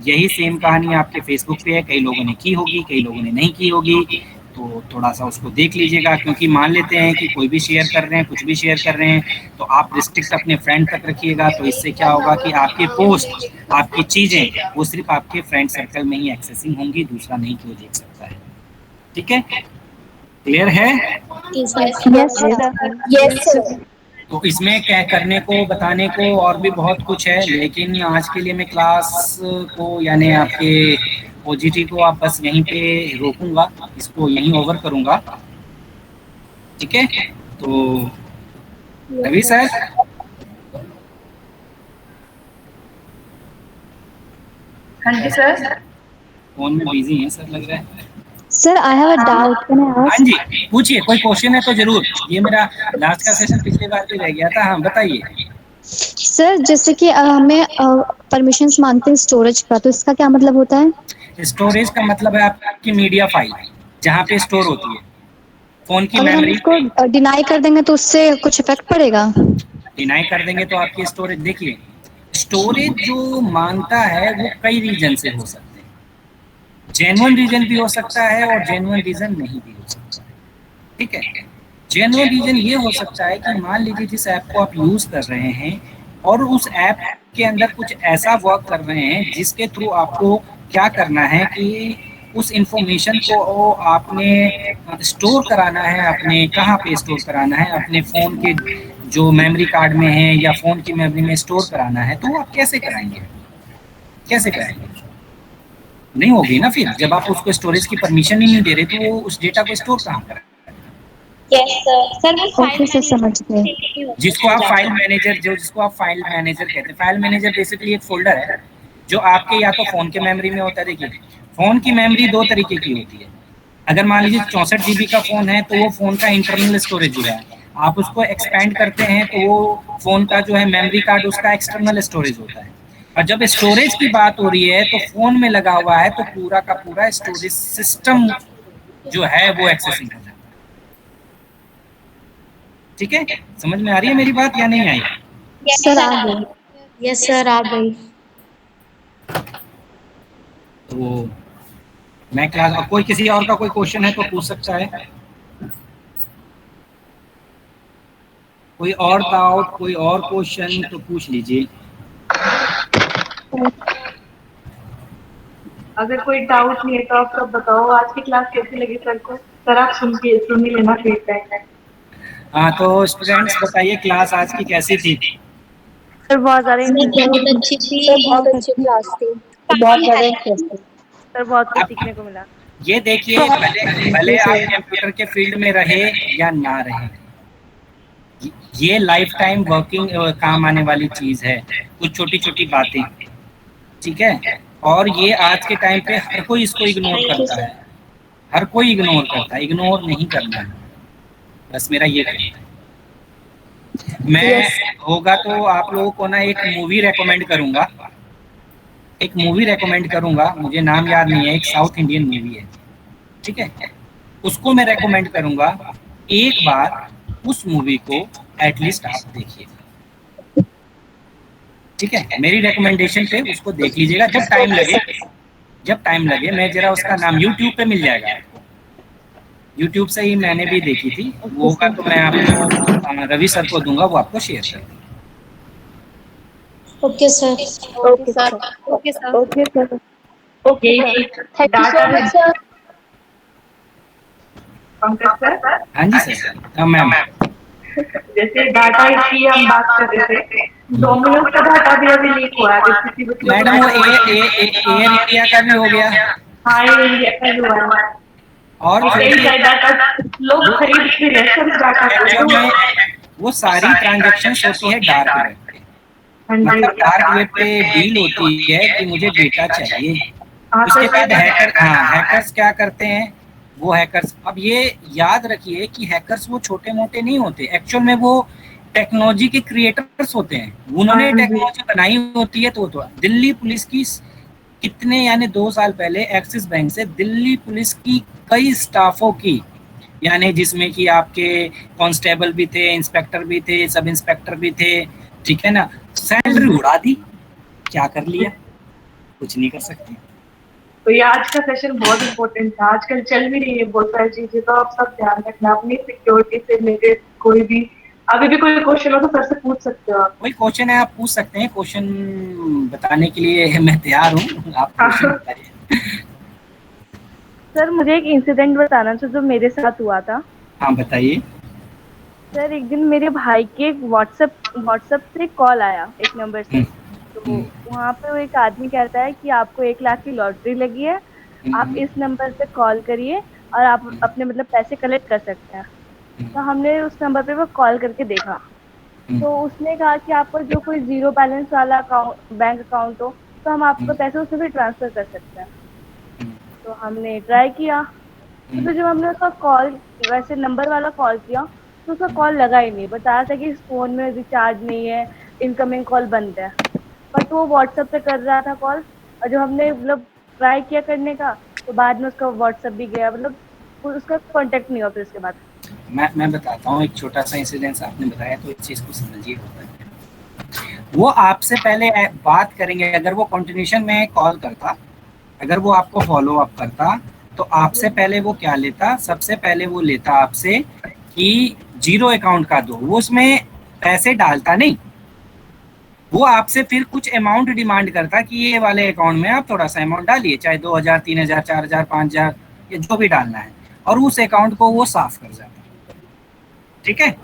[SPEAKER 5] यही सेम कहानी आपके फेसबुक पे है, कई लोगों ने की होगी, कई लोगों ने नहीं की होगी, तो थोड़ा सा उसको देख लीजिएगा, क्योंकि मान लेते हैं कि कोई भी शेयर कर रहे हैं, कुछ भी शेयर कर रहे हैं, तो आप रिस्ट्रिक्ट अपने फ्रेंड तक रखिएगा। तो इससे क्या होगा कि आपके पोस्ट, आपकी चीज़ें वो सिर्फ आपके फ्रेंड सर्कल में ही एक्सेसिंग होंगी, दूसरा नहीं कोई देख सकता है। ठीक है? क्लियर है?
[SPEAKER 2] Yes sir.
[SPEAKER 5] तो इसमें क्या करने को, बताने को और भी बहुत कुछ है, लेकिन आज के लिए मैं क्लास को यानी आपके ओजीटी को आप बस यहीं पे रोकूंगा, इसको यहीं ओवर करूंगा। ठीक है? तो रवि सर,
[SPEAKER 6] हाँ जी सर।
[SPEAKER 5] फोन में बिजी हैं सर लग रहा है।
[SPEAKER 2] Sir I have a doubt, can I
[SPEAKER 5] हाँ
[SPEAKER 2] आस्क?
[SPEAKER 5] जी, पूछिए, कोई क्वेश्चन है तो जरूर। ये मेरा लास्ट का सेशन पिछली बार भी रह गया था। हाँ बताइए।
[SPEAKER 2] सर जैसे कि हमें परमिशंस मांगते हैं स्टोरेज का, तो इसका क्या मतलब होता है?
[SPEAKER 5] स्टोरेज का मतलब है आपकी मीडिया फाइल जहाँ पे स्टोर होती है, फोन की
[SPEAKER 2] अगर हम
[SPEAKER 5] मेमोरी।
[SPEAKER 2] इसको डिनाई कर देंगे तो उससे कुछ इफेक्ट पड़ेगा?
[SPEAKER 5] डिनाई कर देंगे तो आपकी स्टोरेज, देखिए स्टोरेज जो मांगता है वो कई रीजन से हो सकते हैं। जेन्युइन रीजन भी हो सकता है और जेन्युइन रीजन नहीं भी हो सकता है। ठीक है? जेन्युइन रीजन ये हो सकता है कि मान लीजिए जिस ऐप को आप यूज़ कर रहे हैं और उस ऐप के अंदर कुछ ऐसा वर्क कर रहे हैं जिसके थ्रू आपको क्या करना है कि उस इंफॉर्मेशन को आपने स्टोर कराना है, अपने कहाँ पे स्टोर कराना है, अपने फ़ोन के जो मेमोरी कार्ड में है या फ़ोन की मेमोरी में स्टोर कराना है, तो आप कैसे कराएंगे? कैसे कराएंगे? नहीं होगी ना। फिर जब आप उसको स्टोरेज की परमिशन ही नहीं दे रहे तो वो उस डेटा को स्टोर कहाँ करें?
[SPEAKER 2] ओके सर, समझ गए।
[SPEAKER 5] जिसको आप फाइल मैनेजर कहते हैं। फाइल मैनेजर बेसिकली एक फोल्डर है जो आपके या तो फ़ोन के मेमोरी में होता है। देखिए फ़ोन की मेमोरी दो तरीके की होती है। अगर मान लीजिए 64 GB का फ़ोन है तो वो फ़ोन का इंटरनल स्टोरेज जो है, आप उसको एक्सपेंड करते हैं तो वो फ़ोन का जो है मेमोरी कार्ड उसका एक्सटर्नल स्टोरेज होता है। और जब स्टोरेज की बात हो रही है तो फ़ोन में लगा हुआ है तो पूरा का पूरा स्टोरेज सिस्टम जो है वो एक्सेसिंग हो जाता है। ठीक है? समझ में आ रही है मेरी बात या नहीं आई?
[SPEAKER 2] सर आ गए।
[SPEAKER 4] यस सर, आ गई।
[SPEAKER 5] तो मैं क्लास, कोई किसी और का कोई क्वेश्चन है तो पूछ सकता है। कोई और डाउट, कोई और क्वेश्चन तो पूछ लीजिए।
[SPEAKER 6] अगर कोई डाउट नहीं है तो आप सब बताओ, आज की क्लास कैसी लगी सर को? सर आप सुन ही लेना फीडबैक।
[SPEAKER 5] हाँ तो स्टूडेंट्स बताइए क्लास आज की कैसी थी?
[SPEAKER 6] सर बहुत ज़्यादा
[SPEAKER 4] बहुत अच्छी थी।
[SPEAKER 2] बहुत अच्छी क्लास थी।
[SPEAKER 3] बहुत ज़्यादा इंटरेस्टिंग।
[SPEAKER 6] सर बहुत कुछ सीखने को मिला।
[SPEAKER 5] ये देखिए, भले आप कंप्यूटर के फील्ड में रहे या ना रहे, ये लाइफ टाइम वर्किंग काम आने वाली चीज़ है, कुछ छोटी छोटी बातें। ठीक है? और ये आज के टाइम पे हर कोई इसको इग्नोर करता है, हर कोई इग्नोर करता है। इग्नोर नहीं करना है, बस मेरा ये कहना है। मैं होगा तो आप लोगों को ना एक मूवी रेकमेंड करूंगा, मुझे नाम याद नहीं है, एक साउथ इंडियन मूवी है। ठीक है? उसको मैं रेकमेंड करूंगा, एक बार उस मूवी को एटलीस्ट आप देखिए। ठीक है? मेरी रेकमेंडेशन पे उसको देख लीजिएगा जब टाइम लगे। मैं जरा उसका नाम यूट्यूब पे मिल जाएगा आपको, यूट्यूब से ही मैंने भी देखी थी। वो होगा तो मैं आपको रवि सर को दूंगा, वो आपको शेयर कर देंगे।
[SPEAKER 4] Okay sir.
[SPEAKER 3] Okay sir.
[SPEAKER 6] Okay sir.
[SPEAKER 3] Okay sir.
[SPEAKER 6] यही
[SPEAKER 3] thank you so much sir.
[SPEAKER 6] Pankaj sir.
[SPEAKER 5] हाँ जी सर। हाँ मैम।
[SPEAKER 6] जैसे डाटा की हम बात कर रहे थे, डोमिनोज का डाटा भी अभी लीक हुआ है। किसी बच्चे
[SPEAKER 5] मैडम वो एयर इंडिया का भी हो गया।
[SPEAKER 6] हाँ, ये इंडिया का भी हुआ है।
[SPEAKER 5] और
[SPEAKER 6] कई सारे डाटा लोग खरीद भी रहे हैं डाटा को।
[SPEAKER 5] वो सारी ट्रांजैक्शन होती है डार्क वेब पे, मतलब डार्क वेब पे डील होती है कि मुझे डेटा चाहिए। उसके बाद हैकर्स क्या करते हैं, वो हैकर्स, अब ये याद रखिए कि हैकर्स वो छोटे मोटे नहीं होते, एक्चुअल में वो टेक्नोलॉजी के क्रिएटर्स होते हैं। उन्होंने टेक्नोलॉजी बनाई होती है। तो दिल्ली पुलिस की कितने यानी 2 साल पहले एक्सिस बैंक से दिल्ली पुलिस की कई स्टाफों की, यानी जिसमें कि आपके कांस्टेबल भी थे, इंस्पेक्टर भी थे, सब इंस्पेक्टर भी थे, ठीक है ना, सैलरी उड़ा दी। क्या कर लिया? कुछ नहीं कर सकते।
[SPEAKER 6] तो ये आज का सेशन बहुत इम्पोर्टेंट था। आजकल चल भी रही है बहुत सारी चीजें, तो आप सब ध्यान रखना अपनी सिक्योरिटी से रिलेटेड। कोई भी अभी भी कोई क्वेश्चन हो तो सर से पूछ सकते हो।
[SPEAKER 5] कोई क्वेश्चन है आप पूछ सकते हैं, क्वेश्चन बताने के लिए मैं तैयार हूँ। आप क्वेश्चन बताइए।
[SPEAKER 7] सर मुझे एक इंसिडेंट बताना था जो मेरे साथ हुआ था।
[SPEAKER 5] हाँ बताइए।
[SPEAKER 7] सर एक दिन मेरे भाई के व्हाट्सएप से कॉल आया एक नंबर से। तो वहाँ पे वो एक आदमी कहता है कि आपको 1 लाख की लॉटरी लगी है, आप इस नंबर पे कॉल करिए और आप अपने मतलब पैसे कलेक्ट कर सकते हैं। तो हमने उस नंबर पे वो कॉल करके देखा, तो उसने कहा कि आपका जो कोई 0 बैलेंस वाला बैंक अकाउंट हो तो हम आपको पैसे उसमें भी ट्रांसफर कर सकते हैं। तो हमने ट्राई किया, तो फिर जब हमने उसका कॉल वैसे नंबर वाला कॉल किया तो उसका कॉल लगा ही नहीं, बता रहा था कि इस फ़ोन में रिचार्ज नहीं है, इनकमिंग कॉल बंद है। बट वो व्हाट्सएप पे कर रहा था कॉल, और जब हमने मतलब ट्राई किया करने का तो बाद में उसका व्हाट्सएप भी गया, मतलब उसका कांटेक्ट नहीं हुआ फिर उसके बाद।
[SPEAKER 5] मैं बताता हूँ एक छोटा सा इंसिडेंस आपने बताया तो इस चीज़ को समझिए। वो आपसे पहले बात करेंगे, अगर वो कंटिन्यूशन में कॉल करता, अगर वो आपको फॉलो अप करता तो आपसे पहले वो क्या लेता, सबसे पहले वो लेता आपसे कि 0 अकाउंट का दो, वो उसमें पैसे डालता नहीं, वो आपसे फिर कुछ अमाउंट डिमांड करता कि ये वाले अकाउंट में आप थोड़ा सा अमाउंट डालिए, चाहे 2000, 3000, 4000, 5000 या जो भी डालना है, और उस अकाउंट को वो साफ कर जाता। ठीक है,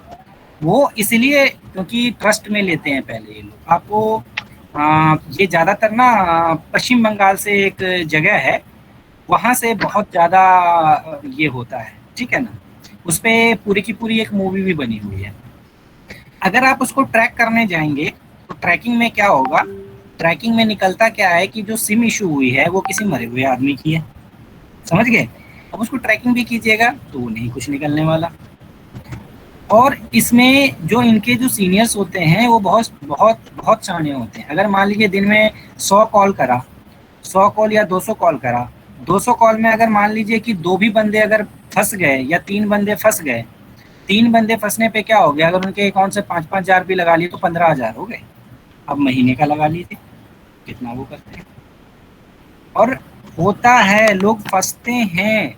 [SPEAKER 5] वो इसलिए क्योंकि ट्रस्ट में लेते हैं पहले ये लोग। आपको ये ज़्यादातर ना पश्चिम बंगाल से एक जगह है, वहाँ से बहुत ज़्यादा ये होता है, ठीक है ना। उस पर पूरी की पूरी एक मूवी भी बनी हुई है। अगर आप उसको ट्रैक करने जाएंगे तो ट्रैकिंग में क्या होगा, ट्रैकिंग में निकलता क्या है कि जो सिम इशू हुई है वो किसी मरे हुए आदमी की है, समझ गए। अब उसको ट्रैकिंग भी कीजिएगा तो वो नहीं कुछ निकलने वाला। और इसमें जो इनके जो सीनियर्स होते हैं वो बहुत बहुत बहुत शाने होते हैं। अगर मान लीजिए दिन में 100 कॉल करा, 100 कॉल या 200 कॉल करा, 200 कॉल में अगर मान लीजिए कि 2 भी बंदे अगर फंस गए या 3 बंदे फंस गए, 3 बंदे फंसने पे क्या हो गया, अगर उनके अकाउंट से 5-5 हज़ार भी लगा लिए तो 15,000 हो गए। अब महीने का लगा लीजिए कितना वो करते हैं। और होता है लोग फंसते हैं,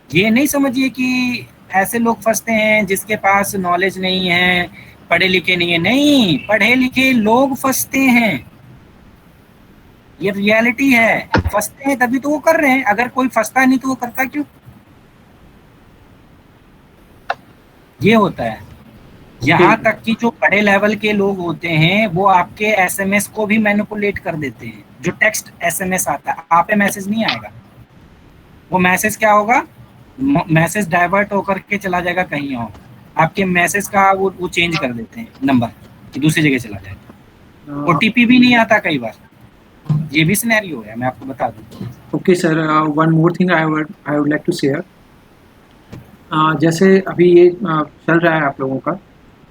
[SPEAKER 5] ये नहीं समझिए कि ऐसे लोग फंसते हैं जिसके पास नॉलेज नहीं है, पढ़े लिखे नहीं है, नहीं, पढ़े लिखे लोग फंसते हैं, ये रियलिटी है। फंसते हैं तभी तो वो कर रहे हैं, अगर कोई फंसता नहीं तो वो करता क्यों, ये होता है। यहाँ तक कि जो बड़े लेवल के लोग होते हैं वो आपके एसएमएस को भी मैनिपुलेट कर देते हैं। जो टेक्स्ट एसएमएस आता है, आप पे मैसेज नहीं आएगा, वो मैसेज क्या होगा, मैसेज डाइवर्ट होकर के चला जाएगा कहीं और, आपके मैसेज का वो चेंज कर देते हैं नंबर कि दूसरी जगह चला जाएगा। ओटीपी भी नहीं आता कई बार, ये भी सिनेरियो है, मैं आपको बता दूं।
[SPEAKER 1] Okay sir, one more thing I would like to share. जैसे अभी ये चल रहा है आप लोगों का,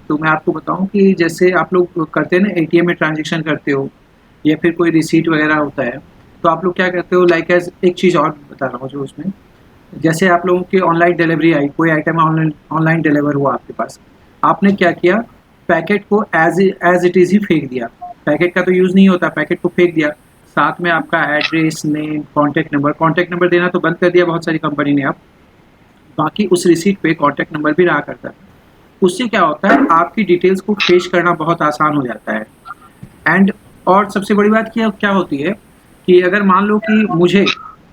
[SPEAKER 1] तो मैं आपको बताऊं कि जैसे आप लोग करते हैं ना, एटीएम में ट्रांजैक्शन करते हो या फिर कोई रिसीट वगैरह होता है, तो आप लोग क्या करते हो, लाइक एज एक चीज़ और बता रहा हूँ जो उसमें, जैसे आप लोगों की ऑनलाइन डिलीवरी आई, कोई आइटम ऑनलाइन डिलीवर हुआ आपके पास, आपने क्या किया, पैकेट को एज इट इज़ ही फेंक दिया। पैकेट का तो यूज़ नहीं होता, पैकेट को फेंक दिया, साथ में आपका एड्रेस, नेम, कॉन्टैक्ट नंबर देना तो बंद कर दिया बहुत सारी कंपनी ने। अब बाकी उस रिसीट पे कॉन्टैक्ट नंबर भी रहा करता है। उससे क्या होता है, आपकी डिटेल्स को ट्रेस करना बहुत आसान हो जाता है। एंड और सबसे बड़ी बात क्या होती है कि अगर मान लो कि मुझे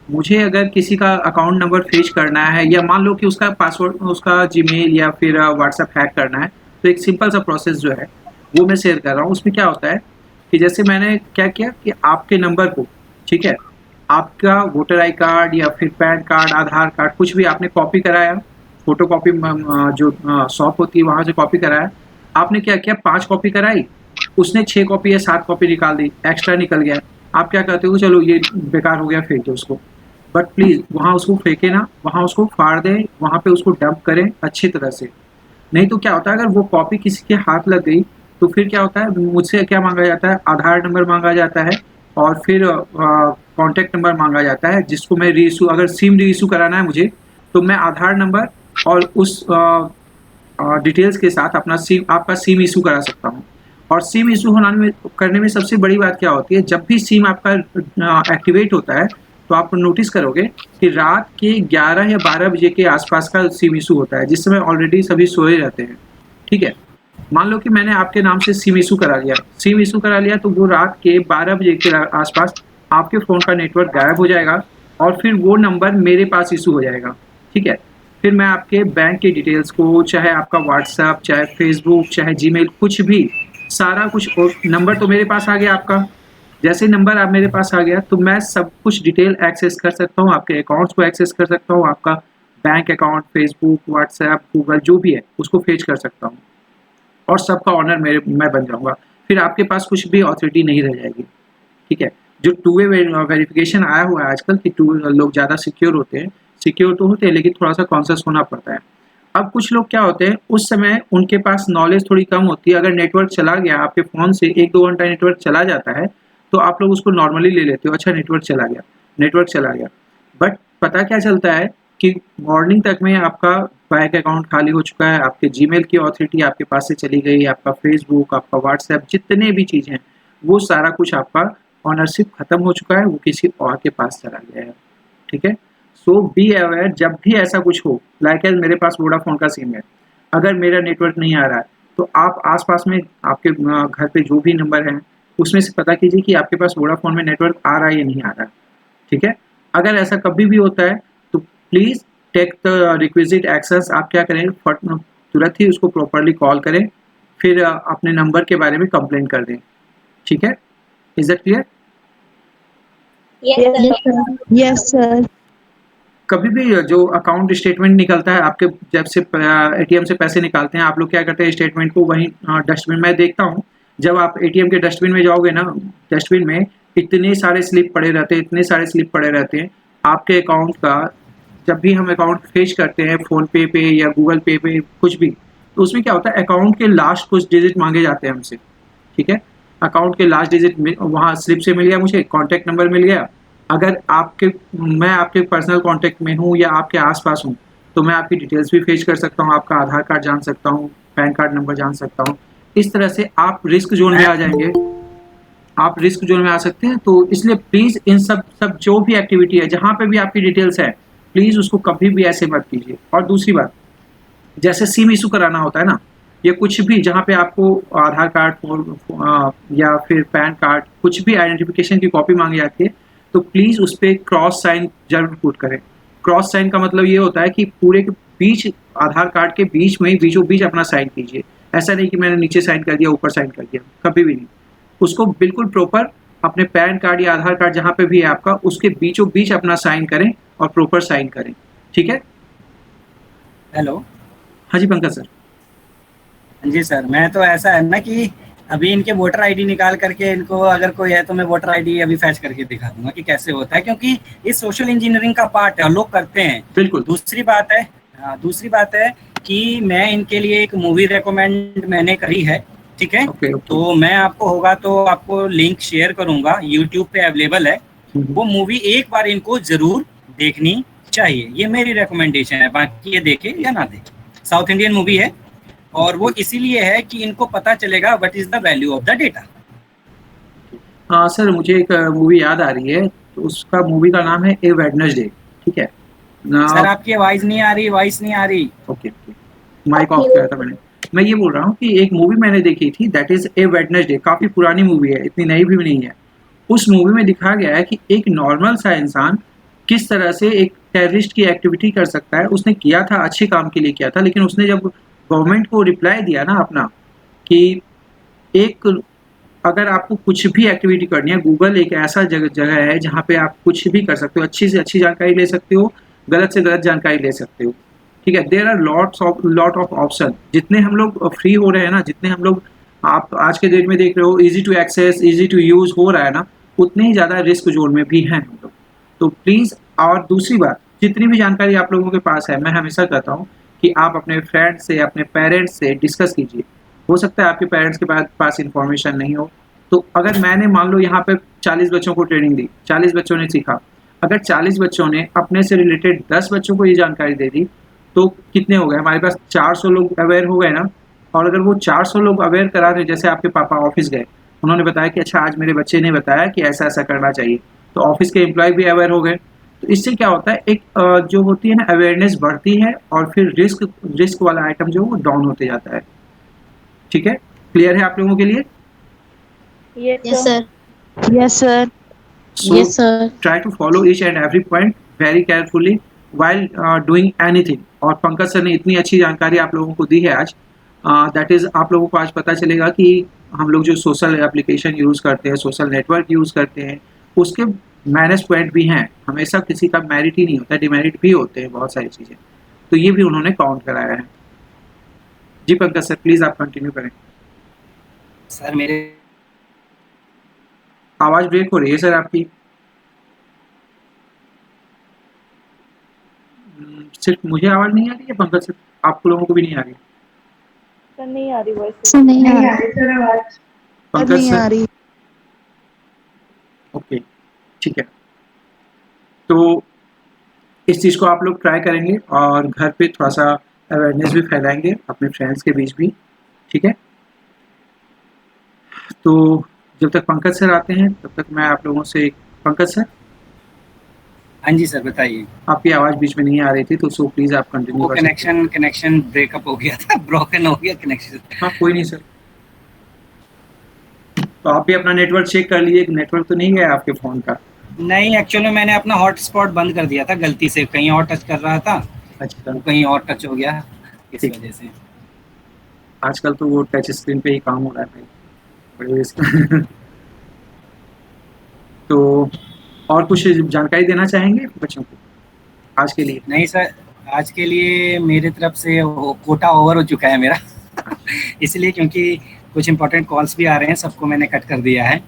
[SPEAKER 1] मुझे अगर किसी का अकाउंट नंबर फेच करना है या मान लो कि उसका पासवर्ड, उसका जीमेल या फिर व्हाट्सएप हैक करना है, तो एक सिंपल सा प्रोसेस जो है वो मैं शेयर कर रहा हूँ। उसमें क्या होता है कि जैसे मैंने क्या किया कि आपके नंबर को, ठीक है, आपका वोटर आई कार्ड या फिर पैन कार्ड, आधार कार्ड, कुछ भी आपने कॉपी कराया, फोटो कॉपी जो शॉप होती है वहाँ से कॉपी कराया, आपने क्या किया 5 कॉपी कराई, उसने 6 कॉपी या 7 कॉपी निकाल दी, एक्स्ट्रा निकल गया। आप क्या कहते हो, चलो ये बेकार हो गया, फेंक दो उसको। बट प्लीज़ वहाँ उसको फेंके ना, वहाँ उसको फाड़ दें, वहाँ पे उसको डंप करें अच्छी तरह से। नहीं तो क्या होता है, अगर वो कॉपी किसी के हाथ लग गई तो फिर क्या होता है, मुझसे क्या मांगा जाता है, आधार नंबर मांगा जाता है और फिर कॉन्टैक्ट नंबर मांगा जाता है, जिसको मैं रीइशू, अगर सिम रीइशू कराना है मुझे, तो मैं आधार नंबर और उस डिटेल्स के साथ अपना सिम, आपका सिम इशू करा सकता हूँ। और सिम इशू करने में सबसे बड़ी बात क्या होती है, जब भी सिम आपका एक्टिवेट होता है तो आप नोटिस करोगे कि रात के 11 या 12 बजे के आसपास का सिम इशू होता है, जिस समय ऑलरेडी सभी सोए रहते हैं। ठीक है, मान लो कि मैंने आपके नाम से सिम इशू करा लिया, तो वो रात के 12 बजे के आसपास आपके फ़ोन का नेटवर्क गायब हो जाएगा और फिर वो नंबर मेरे पास इशू हो जाएगा। ठीक है, फिर मैं आपके बैंक की डिटेल्स को, चाहे आपका व्हाट्सएप, चाहे फेसबुक, चाहे जीमेल, कुछ भी, सारा कुछ, और नंबर तो मेरे पास आ गया आपका, जैसे नंबर आप मेरे पास आ गया तो मैं सब कुछ डिटेल एक्सेस कर सकता हूँ, आपके अकाउंट्स को एक्सेस कर सकता हूँ, आपका bank account, Facebook, WhatsApp, Google, जो भी है उसको फेच कर सकता हूँ और सबका ऑनर मैं बन जाऊँगा। फिर आपके पास कुछ भी ऑथोरिटी नहीं रह जाएगी। ठीक है, जो टू वे वेरिफिकेशन आया हुआ है आजकल कि लोग ज़्यादा सिक्योर होते हैं, सिक्योर तो होते हैं लेकिन थोड़ा सा कॉन्शियस होना पड़ता है। अब कुछ लोग क्या होते हैं, उस समय उनके पास नॉलेज थोड़ी कम होती है, अगर नेटवर्क चला गया आपके फ़ोन से, 1-2 घंटा नेटवर्क चला जाता है तो आप लोग उसको नॉर्मली ले लेते हो, अच्छा नेटवर्क चला गया। बट पता क्या चलता है कि मॉर्निंग तक में आपका बैंक अकाउंट खाली हो चुका है, आपके जीमेल की ऑथोरिटी आपके पास से चली गई, आपका फेसबुक, आपका व्हाट्सएप, जितने भी चीज़ें हैं वो सारा कुछ आपका ऑनरशिप खत्म हो चुका है, वो किसी और के पास चला गया है। ठीक है, सो बी अवेयर, जब भी ऐसा कुछ हो, लाइक एज मेरे पास वोडाफोन का सिम है, अगर मेरा नेटवर्क नहीं आ रहा है तो आप आसपास में आपके घर पे जो भी नंबर हैं उसमें से पता कीजिए कि आपके पास वोडाफोन में नेटवर्क आ रहा है या नहीं आ रहा है। ठीक है, अगर ऐसा कभी भी होता है तो please take the requisite actions. आप क्या करें, तुरंत ही उसको प्रॉपरली कॉल करें, फिर अपने नंबर के बारे में कंप्लेंट कर दें। ठीक है, is that clear?
[SPEAKER 2] Yes sir.
[SPEAKER 1] कभी भी जो अकाउंट स्टेटमेंट निकलता है आपके, जब से एटीएम से पैसे निकालते हैं, आप लोग क्या करते हैं, स्टेटमेंट को वहीं डस्टबिन में देखता हूँ, जब आप एटीएम के डस्टबिन में जाओगे ना, डस्टबिन में इतने सारे स्लिप पड़े रहते हैं आपके अकाउंट का। जब भी हम अकाउंट फेच करते हैं फ़ोन पे पे या गूगल पे पे कुछ भी, तो उसमें क्या होता है, अकाउंट के लास्ट कुछ डिजिट मांगे जाते हैं हमसे। ठीक है, अकाउंट के लास्ट डिजिट वहाँ स्लिप से मिल गया, मुझे कॉन्टैक्ट नंबर मिल गया। अगर मैं आपके पर्सनल कॉन्टैक्ट में हूँ या आपके आसपास हूँ तो मैं आपकी डिटेल्स भी फेच कर सकता हूँ, आपका आधार कार्ड जान सकता हूँ, पैन कार्ड नंबर जान सकता हूँ। इस तरह से आप रिस्क जोन में आ जाएंगे, आप रिस्क जोन में आ सकते हैं। तो इसलिए प्लीज़ इन सब जो भी एक्टिविटी है, जहाँ पे भी आपकी डिटेल्स है, प्लीज़ उसको कभी भी ऐसे मत कीजिए। और दूसरी बात, जैसे सिम इशू कराना होता है ना, या कुछ भी जहाँ पे आपको आधार कार्ड या फिर पैन कार्ड, कुछ भी आइडेंटिफिकेशन की कॉपी मांगी जाती है, तो प्लीज़ उस पर क्रॉस साइन जरूर पुट करें। क्रॉस साइन का मतलब ये होता है कि पूरे के बीच, आधार कार्ड के बीच में ही बीचों बीच अपना साइन कीजिए। ऐसा नहीं कि मैंने नीचे साइन कर दिया, ऊपर साइन कर दिया, कभी भी नहीं। उसको बिल्कुल प्रॉपर अपने पैन कार्ड या आधार कार्ड जहाँ पे भी है आपका, उसके बीचों बीच अपना साइन करें और प्रॉपर साइन करें। ठीक है?
[SPEAKER 5] हेलो,
[SPEAKER 1] हाँ जी पंकज सर।
[SPEAKER 5] जी सर, मैं तो ऐसा है ना कि अभी इनके वोटर आईडी निकाल करके, इनको अगर कोई है तो मैं वोटर आईडी अभी फैच करके दिखा दूंगा कि कैसे होता है, क्योंकि ये सोशल इंजीनियरिंग का पार्ट है, लोग करते हैं।
[SPEAKER 1] बिल्कुल।
[SPEAKER 5] दूसरी बात है कि मैं इनके लिए एक मूवी रेकमेंड मैंने करी है। ठीक है,
[SPEAKER 1] okay.
[SPEAKER 5] तो मैं आपको होगा तो आपको लिंक शेयर करूंगा, यूट्यूब पे अवेलेबल है। वो मूवी एक बार इनको जरूर देखनी चाहिए, ये मेरी रिकमेंडेशन है। बाकी ये देखे या ना देखे, साउथ इंडियन मूवी है और वो इसीलिए है कि इनको पता चलेगा what is the value of the data.
[SPEAKER 1] हाँ सर, मुझे एक मूवी याद आ रही है, तो उसका मूवी का नाम है ए वेडनेसडे। ठीक है
[SPEAKER 5] सर, आपकी आवाज नहीं आ रही।
[SPEAKER 1] ओके, माइक ऑफ किया था मैंने। मैं ये बोल रहा हूँ कि एक मूवी मैंने देखी थी, दैट इज ए वेडनेसडे। काफ़ी पुरानी मूवी है, इतनी नई भी नहीं है। उस मूवी में दिखाया गया है कि एक नॉर्मल सा इंसान किस तरह से एक टेररिस्ट की एक्टिविटी कर सकता है। उसने किया था, अच्छे काम के लिए किया था, लेकिन उसने जब गवर्नमेंट को रिप्लाई दिया ना अपना कि एक अगर आपको कुछ भी एक्टिविटी करनी है, गूगल एक ऐसा जगह है जहाँ पे आप कुछ भी कर सकते हो, अच्छी से अच्छी जानकारी ले सकते हो, गलत से गलत जानकारी ले सकते हो, ठीक है। There are lot of option. जितने हम लोग फ्री हो रहे हैं ना, जितने हम लोग आप आज के डेट में देख रहे हो easy to access, easy to use हो रहा है ना, उतने ही ज़्यादा रिस्क जोन में भी हैं हम लोग। तो प्लीज़, और दूसरी बात, जितनी भी जानकारी आप लोगों के पास है, मैं हमेशा कहता हूँ कि आप अपने फ्रेंड्स से, अपने पेरेंट्स से डिस्कस कीजिए। हो सकता है आपके पेरेंट्स के पास इन्फॉर्मेशन नहीं हो, तो अगर मैंने मान लो यहाँ पे 40 बच्चों को ट्रेनिंग दी, 40 बच्चों ने सीखा, अगर 40 बच्चों ने अपने से रिलेटेड 10 बच्चों को ये जानकारी दे दी, तो कितने हो गए हमारे पास? 400 लोग अवेयर हो गए ना। और अगर वो 400 लोग अवेयर करा रहे, जैसे आपके पापा ऑफिस गए, उन्होंने बताया कि अच्छा आज मेरे बच्चे ने बताया कि ऐसा ऐसा करना चाहिए, तो ऑफिस के एम्प्लॉय भी अवेयर हो गए। तो इससे क्या होता है, एक जो होती है ना अवेयरनेस बढ़ती है, और फिर रिस्क वाला आइटम जो वो डाउन होते जाता है। ठीक है, क्लियर है आप लोगों के लिए?
[SPEAKER 3] Yes, sir.
[SPEAKER 2] Yes, sir.
[SPEAKER 1] So
[SPEAKER 3] Yes, sir.
[SPEAKER 1] try to follow each and every point very carefully while doing anything. और पंकज सर ने इतनी अच्छी जानकारी आप लोगों को दी है आज, दैट इज आप लोगों को आज पता चलेगा कि हम लोग जो सोशल एप्लीकेशन यूज़ करते हैं, सोशल नेटवर्क यूज़ करते हैं, उसके माइनस पॉइंट भी हैं। हमेशा किसी का मेरिट ही नहीं होता, डिमेरिट भी होते हैं बहुत सारी चीज़ें, तो ये भी उन्होंने काउंट कराया है। जी पंकज सर, प्लीज़ आप कंटिन्यू करें।
[SPEAKER 5] सर मेरे
[SPEAKER 1] आवाज़ ब्रेक हो रही है सर आपकी। सिर्फ मुझे आवाज़ नहीं आ रही है पंकज सर, आप लोगों को भी नहीं आ रही?
[SPEAKER 7] सर नहीं आ रही वॉइस।
[SPEAKER 2] सर नहीं आ
[SPEAKER 6] नहीं
[SPEAKER 2] रही।
[SPEAKER 6] आ रही सर आवाज।
[SPEAKER 1] पंकज
[SPEAKER 3] नहीं आ
[SPEAKER 1] सर,
[SPEAKER 3] रही।
[SPEAKER 1] ओके ठीक है। तो इस चीज़ को आप लोग ट्राई करेंगे और घर पे थोड़ा सा अवेयरनेस भी फैलाएंगे अपने फ्रेंड्स के बीच भी, ठीक है। तो जब तक पंकज सर आते हैं तब तक मैं आप लोगों से, पंकज सर
[SPEAKER 5] हाँ जी सर बताइए।
[SPEAKER 1] आपकी आवाज़ बीच में नहीं आ रही थी, तो सो प्लीज़ आप कंटिन्यू
[SPEAKER 5] वो
[SPEAKER 1] कर सकते हैं।
[SPEAKER 5] कनेक्शन ब्रेकअप हो गया था, ब्रोकन हो गया कनेक्शन।
[SPEAKER 1] हाँ कोई नहीं सर, तो आप भी अपना नेटवर्क चेक कर लीजिए, नेटवर्क तो नहीं गया आपके फ़ोन का?
[SPEAKER 5] नहीं, एक्चुअली मैंने अपना हॉटस्पॉट बंद कर दिया था गलती से, कहीं और टच कर रहा था,
[SPEAKER 1] अच्छा,
[SPEAKER 5] वो कहीं और टच हो गया इस
[SPEAKER 1] ठीक।
[SPEAKER 5] वजह से।
[SPEAKER 1] आजकल तो वो टच स्क्रीन पे ही काम हो रहा है भाई, बड़े इसका तो और कुछ जानकारी देना चाहेंगे बच्चों को आज के लिए?
[SPEAKER 5] नहीं सर, आज के लिए मेरे तरफ से कोटा ओवर हो चुका है मेरा इसलिए, क्योंकि कुछ इंपॉर्टेंट कॉल्स भी आ रहे हैं, सबको मैंने कट कर दिया है,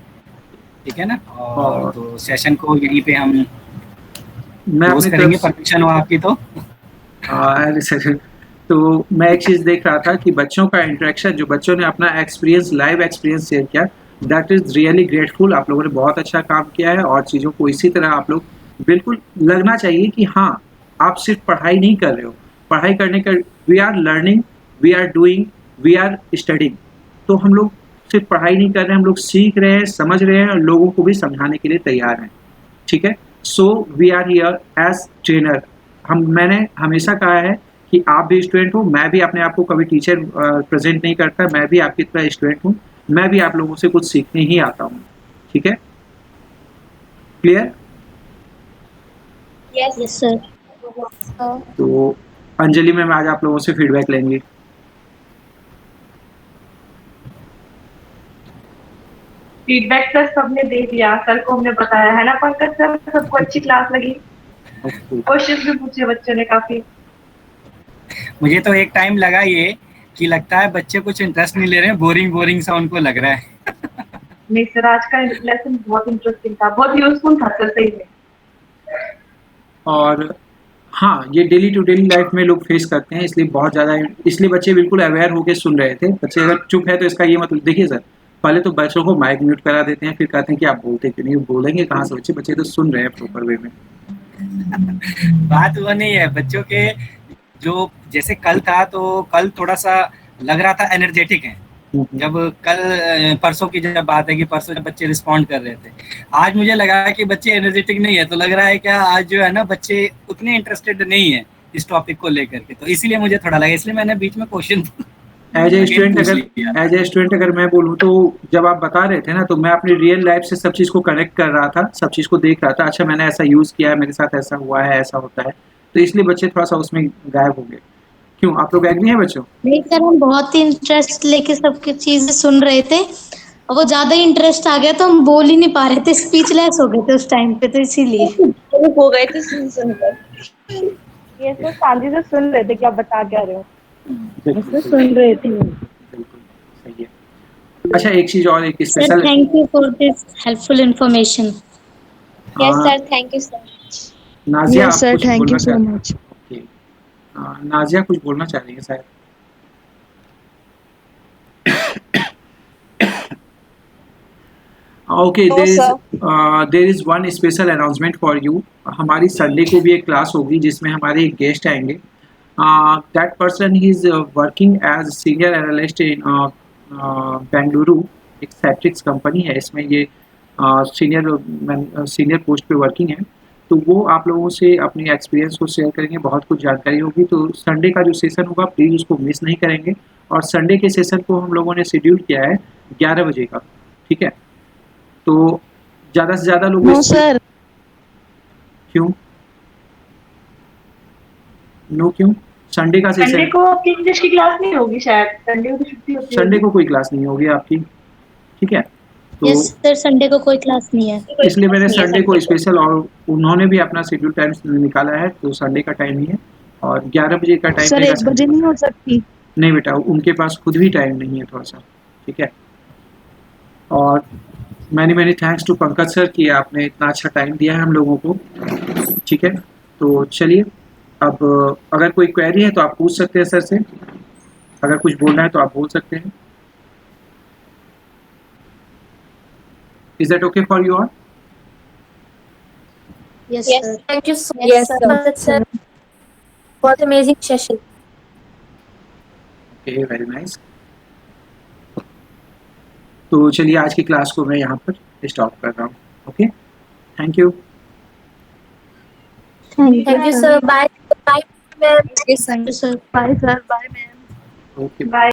[SPEAKER 5] ठीक है ना। और तो सेशन को यहीं पे हम
[SPEAKER 1] मैं
[SPEAKER 5] क्लोज
[SPEAKER 1] अपनी
[SPEAKER 5] करेंगे,
[SPEAKER 1] तरफ से,
[SPEAKER 5] परमिशन हो आपकी तो।
[SPEAKER 1] अरे सर, तो मैं एक चीज़ देख रहा था कि बच्चों का इंटरेक्शन, जो बच्चों ने अपना एक्सपीरियंस, लाइव एक्सपीरियंस शेयर किया, दैट इज़ रियली ग्रेटफुल। आप लोगों ने बहुत अच्छा काम किया है, और चीज़ों को इसी तरह आप लोग, बिल्कुल लगना चाहिए कि हाँ आप सिर्फ पढ़ाई नहीं कर रहे हो, पढ़ाई करने का, we are learning, we are doing, we are studying. तो हम लोग सिर्फ पढ़ाई नहीं कर रहे हैं, हम लोग सीख रहे हैं, समझ रहे हैं, और लोगों को भी समझाने के लिए तैयार हैं, ठीक है। So we are here as trainer. मैंने हमेशा कहा है कि आप भी स्टूडेंट हो, मैं भी अपने आप को कभी टीचर प्रेजेंट नहीं करता, मैं भी आपकी तरह स्टूडेंट हूँ, मैं भी आप लोगों से कुछ सीखने ही आता हूँ, ठीक है। क्लियर?
[SPEAKER 3] Yes, sir.
[SPEAKER 1] तो अंजलि मैम आज आप लोगों से फीडबैक लेंगे।
[SPEAKER 6] फीडबैक सर सबने दे दिया, सर को हमने बताया है ना पंकज सर, सबको अच्छी क्लास लगी, क्वेश्चंस भी पूछे बच्चों ने काफी।
[SPEAKER 5] मुझे तो एक टाइम लगा ये कि लगता है बच्चे कुछ इंटरेस्ट नहीं ले रहे हैं, बोरिंग सा उनको लग रहा है
[SPEAKER 6] नहीं सर, आज का लेसन बहुत इंटरेस्टिंग था, बहुत यूजफुल था सर, सही में।
[SPEAKER 1] और हाँ, ये डेली टू डेली लाइफ में लोग फेस करते हैं, इसलिए बहुत ज़्यादा, इसलिए बच्चे बिल्कुल अवेयर होकर सुन रहे थे। बच्चे अगर चुप है तो इसका ये मतलब, देखिए सर, पहले तो बच्चों को माइक म्यूट करा देते हैं, फिर कहते हैं कि आप बोलते क्यों नहीं, बोलेंगे कहाँ से बच्चे? बच्चे तो सुन रहे हैं प्रॉपर वे में।
[SPEAKER 5] बात वो नहीं है, बच्चों के जो जैसे कल था, तो कल थोड़ा सा लग रहा था एनर्जेटिक है, जब कल परसों की जब बात है कि परसों जब बच्चे रिस्पॉन्ड कर रहे थे, आज मुझे लगा कि बच्चे एनर्जेटिक नहीं है, तो लग रहा है क्या आज जो है ना बच्चे उतने इंटरेस्टेड नहीं है इस टॉपिक को लेकर के, तो इसीलिए मुझे थोड़ा लगा, इसलिए मैंने बीच में क्वेश्चन
[SPEAKER 1] एज ए स्टूडेंट
[SPEAKER 5] पूछ
[SPEAKER 1] अगर
[SPEAKER 5] लिया।
[SPEAKER 1] मैं बोलूँ तो जब आप बता रहे थे ना तो मैं अपनी रियल लाइफ से सब चीज़ को कनेक्ट कर रहा था, सब चीज़ को देख रहा था। अच्छा मैंने ऐसा यूज़ किया है, मेरे साथ ऐसा हुआ है, ऐसा होता है, तो इसलिए बच्चे थोड़ा सा उसमें गायब हो गए। क्यों आप लोग गायब नहीं है बच्चों?
[SPEAKER 8] नहीं सर, हम बहुत ही इंटरेस्ट लेके सबकी चीजें सुन रहे थे और वो ज्यादा इंटरेस्ट आ गया तो हम बोल ही नहीं पा रहे थे, स्पीचलेस हो गए थे उस टाइम पे, तो इसीलिए
[SPEAKER 3] हो गए थे सुनकर।
[SPEAKER 7] ये सब शांति से सुन रहे थे कि आप बता क्या रहे हो।
[SPEAKER 1] बिल्कुल
[SPEAKER 3] सुन रहे थे।
[SPEAKER 1] बिल्कुल सही है। अच्छा एक चीज़ और, एक
[SPEAKER 8] sir
[SPEAKER 1] special
[SPEAKER 8] thank you for this helpful information.
[SPEAKER 1] हाँ,
[SPEAKER 3] sir, thank you sir.
[SPEAKER 1] Nazia
[SPEAKER 2] yes
[SPEAKER 1] आप
[SPEAKER 2] सर,
[SPEAKER 1] कुछ
[SPEAKER 2] थैंक
[SPEAKER 1] बोलना
[SPEAKER 2] यू सो
[SPEAKER 1] चाह
[SPEAKER 2] मच।
[SPEAKER 1] ओके नाज़िया कुछ बोलना चाह रही है शायद। Okay there is one special announcement for you. हमारी संडे को भी एक क्लास होगी जिसमें हमारे एक गेस्ट आएंगे। That person he is working as senior analyst in Bengaluru. एक सैट्रिक्स कंपनी है, इसमें ये सीनियर पोस्ट पे वर्किंग है। तो वो आप लोगों से अपनी एक्सपीरियंस को शेयर करेंगे, बहुत कुछ जानकारी होगी। तो संडे का जो सेशन होगा प्लीज़ उसको मिस नहीं करेंगे। और संडे के सेशन को हम लोगों ने शेड्यूल किया है 11 बजे का, ठीक है? तो ज़्यादा से ज़्यादा लोग
[SPEAKER 2] नो सर,
[SPEAKER 1] क्यों नो क्यों? संडे का
[SPEAKER 6] संडे
[SPEAKER 1] सेशन,
[SPEAKER 6] को आपकी इंग्लिश की क्लास नहीं होगी शायद, संडे को तो छुट्टी होती है।
[SPEAKER 1] संडे को कोई क्लास नहीं होगी आपकी, ठीक है? तो
[SPEAKER 8] यस सर, संडे को कोई क्लास नहीं है।
[SPEAKER 1] इसलिए मैंने संडे को स्पेशल, और उन्होंने भी अपना शेड्यूल टाइम निकाला है तो संडे का टाइम ही है और 11 बजे का टाइम
[SPEAKER 2] सर
[SPEAKER 1] रहेगा
[SPEAKER 2] 1
[SPEAKER 1] संडे
[SPEAKER 2] बजे
[SPEAKER 1] को।
[SPEAKER 2] नहीं हो सकती?
[SPEAKER 1] नहीं बेटा, उनके पास खुद भी टाइम नहीं है थोड़ा सा, ठीक है? और many thanks to Pankaj sir कि आपने इतना अच्छा टाइम दिया है हम लोगों को, ठीक है? तो चलिए अब अगर कोई क्वेरी है तो आप पूछ सकते हैं सर से, अगर कुछ बोलना है तो आप बोल सकते हैं। Is that okay for you all?
[SPEAKER 8] Yes sir.
[SPEAKER 3] Thank you so
[SPEAKER 8] Yes,
[SPEAKER 3] much, sir. For the amazing session.
[SPEAKER 1] Okay very nice. तो चलिए आज की क्लास को मैं यहाँ पर स्टॉप कर रहा हूँ। Okay, thank you.
[SPEAKER 3] Thank you, sir. Bye. Bye, ma'am.
[SPEAKER 8] Yes, sir.
[SPEAKER 2] Bye sir, bye ma'am.
[SPEAKER 1] Okay
[SPEAKER 6] bye.